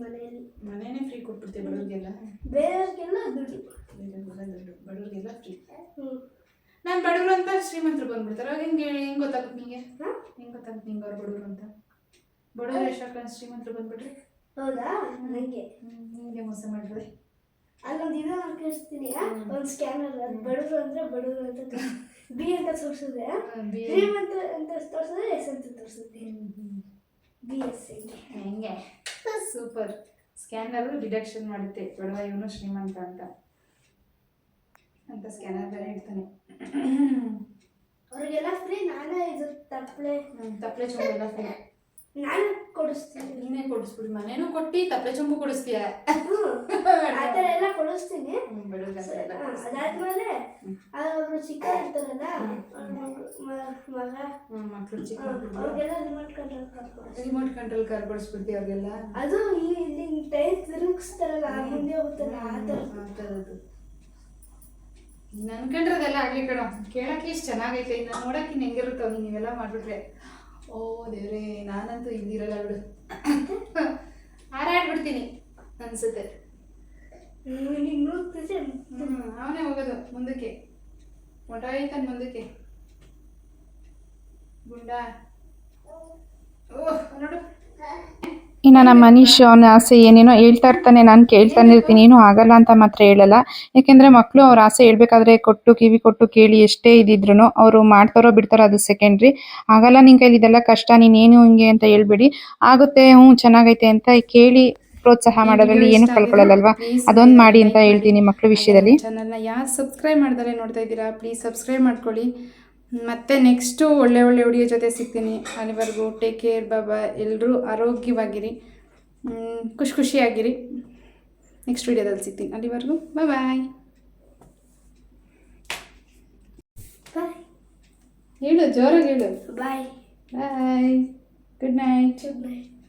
ಮನೇನೆ ಫ್ರೀ ಕೊಟ್ಬಿಡ್ತೀವಿ ಬಡವ್ರಿಗೆಲ್ಲ, ಬೇರೆಯವ್ರಿಗೆಲ್ಲ ದುಡ್ಡು, ಬಡವ್ರಿಗೆಲ್ಲ ಫ್ರೀ. ನಾನು ಬಡವರು ಅಂತ ಶ್ರೀಮಂತರು ಬಂದ್ಬಿಡ್ತಾರೆ, ಅವಾಗ ಹೆಂಗೆ ಗೊತ್ತಾಗುತ್ತೆ ನಿಂಗೆ? ಹೆಂಗೆ ಗೊತ್ತಾಗುತ್ತೆ ನಿಂಗೆ ಅವ್ರು ಬಡವರು ಅಂತ? ಬಡವರು ಎಷ್ಟು ಶ್ರೀಮಂತರು ಬಂದ್ಬಿಟ್ರೆ? ಹೌದಾ? ನನಗೆ ನಿಂಗೆ ಮೋಸ ಮಾಡಿದ್ರೆ ಅಲ್ಲೊಂದು ಇದು ಹಾಕಿಸ್ತೀನಿ, ಒಂದು ಸ್ಕ್ಯಾನರ್. ಅದು ಬಡವರು ಅಂದರೆ ಬಡವರು ಅಂತ ಬಿ ಅಂತ ತೋರಿಸಿದ್ರೆ, ಶ್ರೀಮಂತ ಅಂತ ತೋರಿಸಿದ್ರೆ ಎಸ್ ಅಂತ ತೋರಿಸುತ್ತೆ. BS ಹೆಂಗೆ ಸೂಪರ್. ಸ್ಕ್ಯಾನರು ಡಿಡಕ್ಷನ್ ಮಾಡುತ್ತೆ ಬಡವ ಇವನು ಶ್ರೀಮಂತ ಅಂತ ಸ್ಕ್ಯಾನರ್ ಬೇರೆ ಇಡ್ತಾನೆ. ಅವ್ರಿಗೆಲ್ಲ ಫ್ರೀ. ನಾನೇ ಇದು ತಪ್ಪಲೆ ಚೊಂಬು ಎಲ್ಲ ಫ್ರೀ ನಾನು ಕೊಡಿಸ್ತೀನಿ. ನೀನೇ ಕೊಡಿಸ್ಬಿಡಿ, ಮನೇನೂ ಕೊಟ್ಟು ತಪ್ಪಲೆ ಚೊಂಬು ಕೊಡಿಸ್ತೀಯ. ಆ ಥರ ಎಲ್ಲ ಕೊಡಿಸ್ತೀನಿ. ಅದಾದ್ಮೇಲೆ ಅವರು ಚಿಕ್ಕ ಇರ್ತಾರಲ್ಲ ಮಕ್ಕಳು ಚಿಕ್ಕ ಅವ್ರಿಗೆಲ್ಲ ರಿಮೋಟ್ ಕಂಟ್ರೋಲ್ ಕಾರ್ ಕೊಡಿಸ್ಬಿಡ್ತೀವಿ ಅವ್ರಿಗೆಲ್ಲ. ಅದು ಇಲ್ಲಿ ಟೈರ್ ತಿರುಗಿಸ್ತಾರಲ್ಲ ಮುಂದೆ ಹೋಗ್ತಾರಲ್ಲ ಆ ಥರದ್ದು. ನನ್ಕೊಂಡ್ರದೆಲ್ಲ ಆಗಲಿ ಕಣೋ, ಕೇಳೋಕ್ಕೆ ಇಷ್ಟು ಚೆನ್ನಾಗೈತೆ, ಇನ್ನು ನೋಡೋಕೆ ಇನ್ನು ಹೆಂಗಿರುತ್ತೋ ನೀವೆಲ್ಲ ಮಾಡಿಬಿಟ್ರೆ. ಓ ದೇವ್ರೇ, ನಾನಂತೂ ಇಲ್ಲಿರಲ್ಲ ಬಿಡು, ಹಾರಾಡ್ಬಿಡ್ತೀನಿ ಅನ್ಸುತ್ತೆ. ಅವನೇ ಹೋಗೋದು ಮುಂದಕ್ಕೆ, ಹೊಟ್ಟೋಯ್ತಾನೆ ಮುಂದಕ್ಕೆ ಗುಂಡ. ಓಹ್ ನೋಡು. ಇನ್ನು ನಮ್ಮ ಮನೀಶ್ ಅವನ ಆಸೆ ಏನೇನೋ ಹೇಳ್ತಾ ಇರ್ತಾನೆ, ನಾನು ಕೇಳ್ತಾನೆ ಇರ್ತೀನಿ, ಏನೂ ಆಗಲ್ಲ ಅಂತ ಮಾತ್ರ ಹೇಳಲ್ಲ. ಯಾಕೆಂದರೆ ಮಕ್ಕಳು ಅವ್ರ ಆಸೆ ಹೇಳ್ಬೇಕಾದ್ರೆ ಕೊಟ್ಟು ಕಿವಿ ಕೊಟ್ಟು ಕೇಳಿ ಎಷ್ಟೇ ಇದ್ದಿದ್ರು ಅವರು ಮಾಡ್ತಾರೋ ಬಿಡ್ತಾರೋ ಅದು ಸೆಕೆಂಡ್ರಿ. ಆಗಲ್ಲ ನಿನ್ನ ಕೈಲಿ ಇದೆಲ್ಲ ಕಷ್ಟ, ನೀನೇನು ಹಿಂಗೆ ಅಂತ ಹೇಳ್ಬೇಡಿ, ಆಗುತ್ತೆ ಚೆನ್ನಾಗೈತೆ ಅಂತ ಕೇಳಿ ಪ್ರೋತ್ಸಾಹ ಮಾಡೋದ್ರಲ್ಲಿ ಏನು ಕಳ್ಕೊಳ್ಳಲ್ಲಲ್ವಾ, ಅದೊಂದು ಮಾಡಿ ಅಂತ ಹೇಳ್ತೀನಿ ಮಕ್ಕಳ ವಿಷಯದಲ್ಲಿ. ಚಾನಲ್ನ ಯಾರು ಸಬ್ಸ್ಕ್ರೈಬ್ ಮಾಡಿದರೆ ನೋಡ್ತಾ ಇದ್ದೀರಾ, ಪ್ಲೀಸ್ ಸಬ್ಸ್ಕ್ರೈಬ್ ಮಾಡ್ಕೊಳ್ಳಿ. ಮತ್ತೆ ನೆಕ್ಸ್ಟು ಒಳ್ಳೆ ವಿಡಿಯೋ ಜೊತೆ ಸಿಗ್ತೀನಿ. ಅಲ್ಲಿವರೆಗೂ ಟೇಕ್ ಕೇರ್, ಬಾಬಾ. ಎಲ್ಲರೂ ಆರೋಗ್ಯವಾಗಿರಿ, ಖುಷಿಯಾಗಿರಿ. ನೆಕ್ಸ್ಟ್ ವಿಡಿಯೋದಲ್ಲಿ ಸಿಗ್ತೀನಿ. ಅಲ್ಲಿವರೆಗೂ ಬಾಯ್ ಬಾಯ್. ಬಾಯ್ ಹೇಳು, ಜೋರಾಗಿ ಹೇಳು. Bye. Bye. Good night. Good night.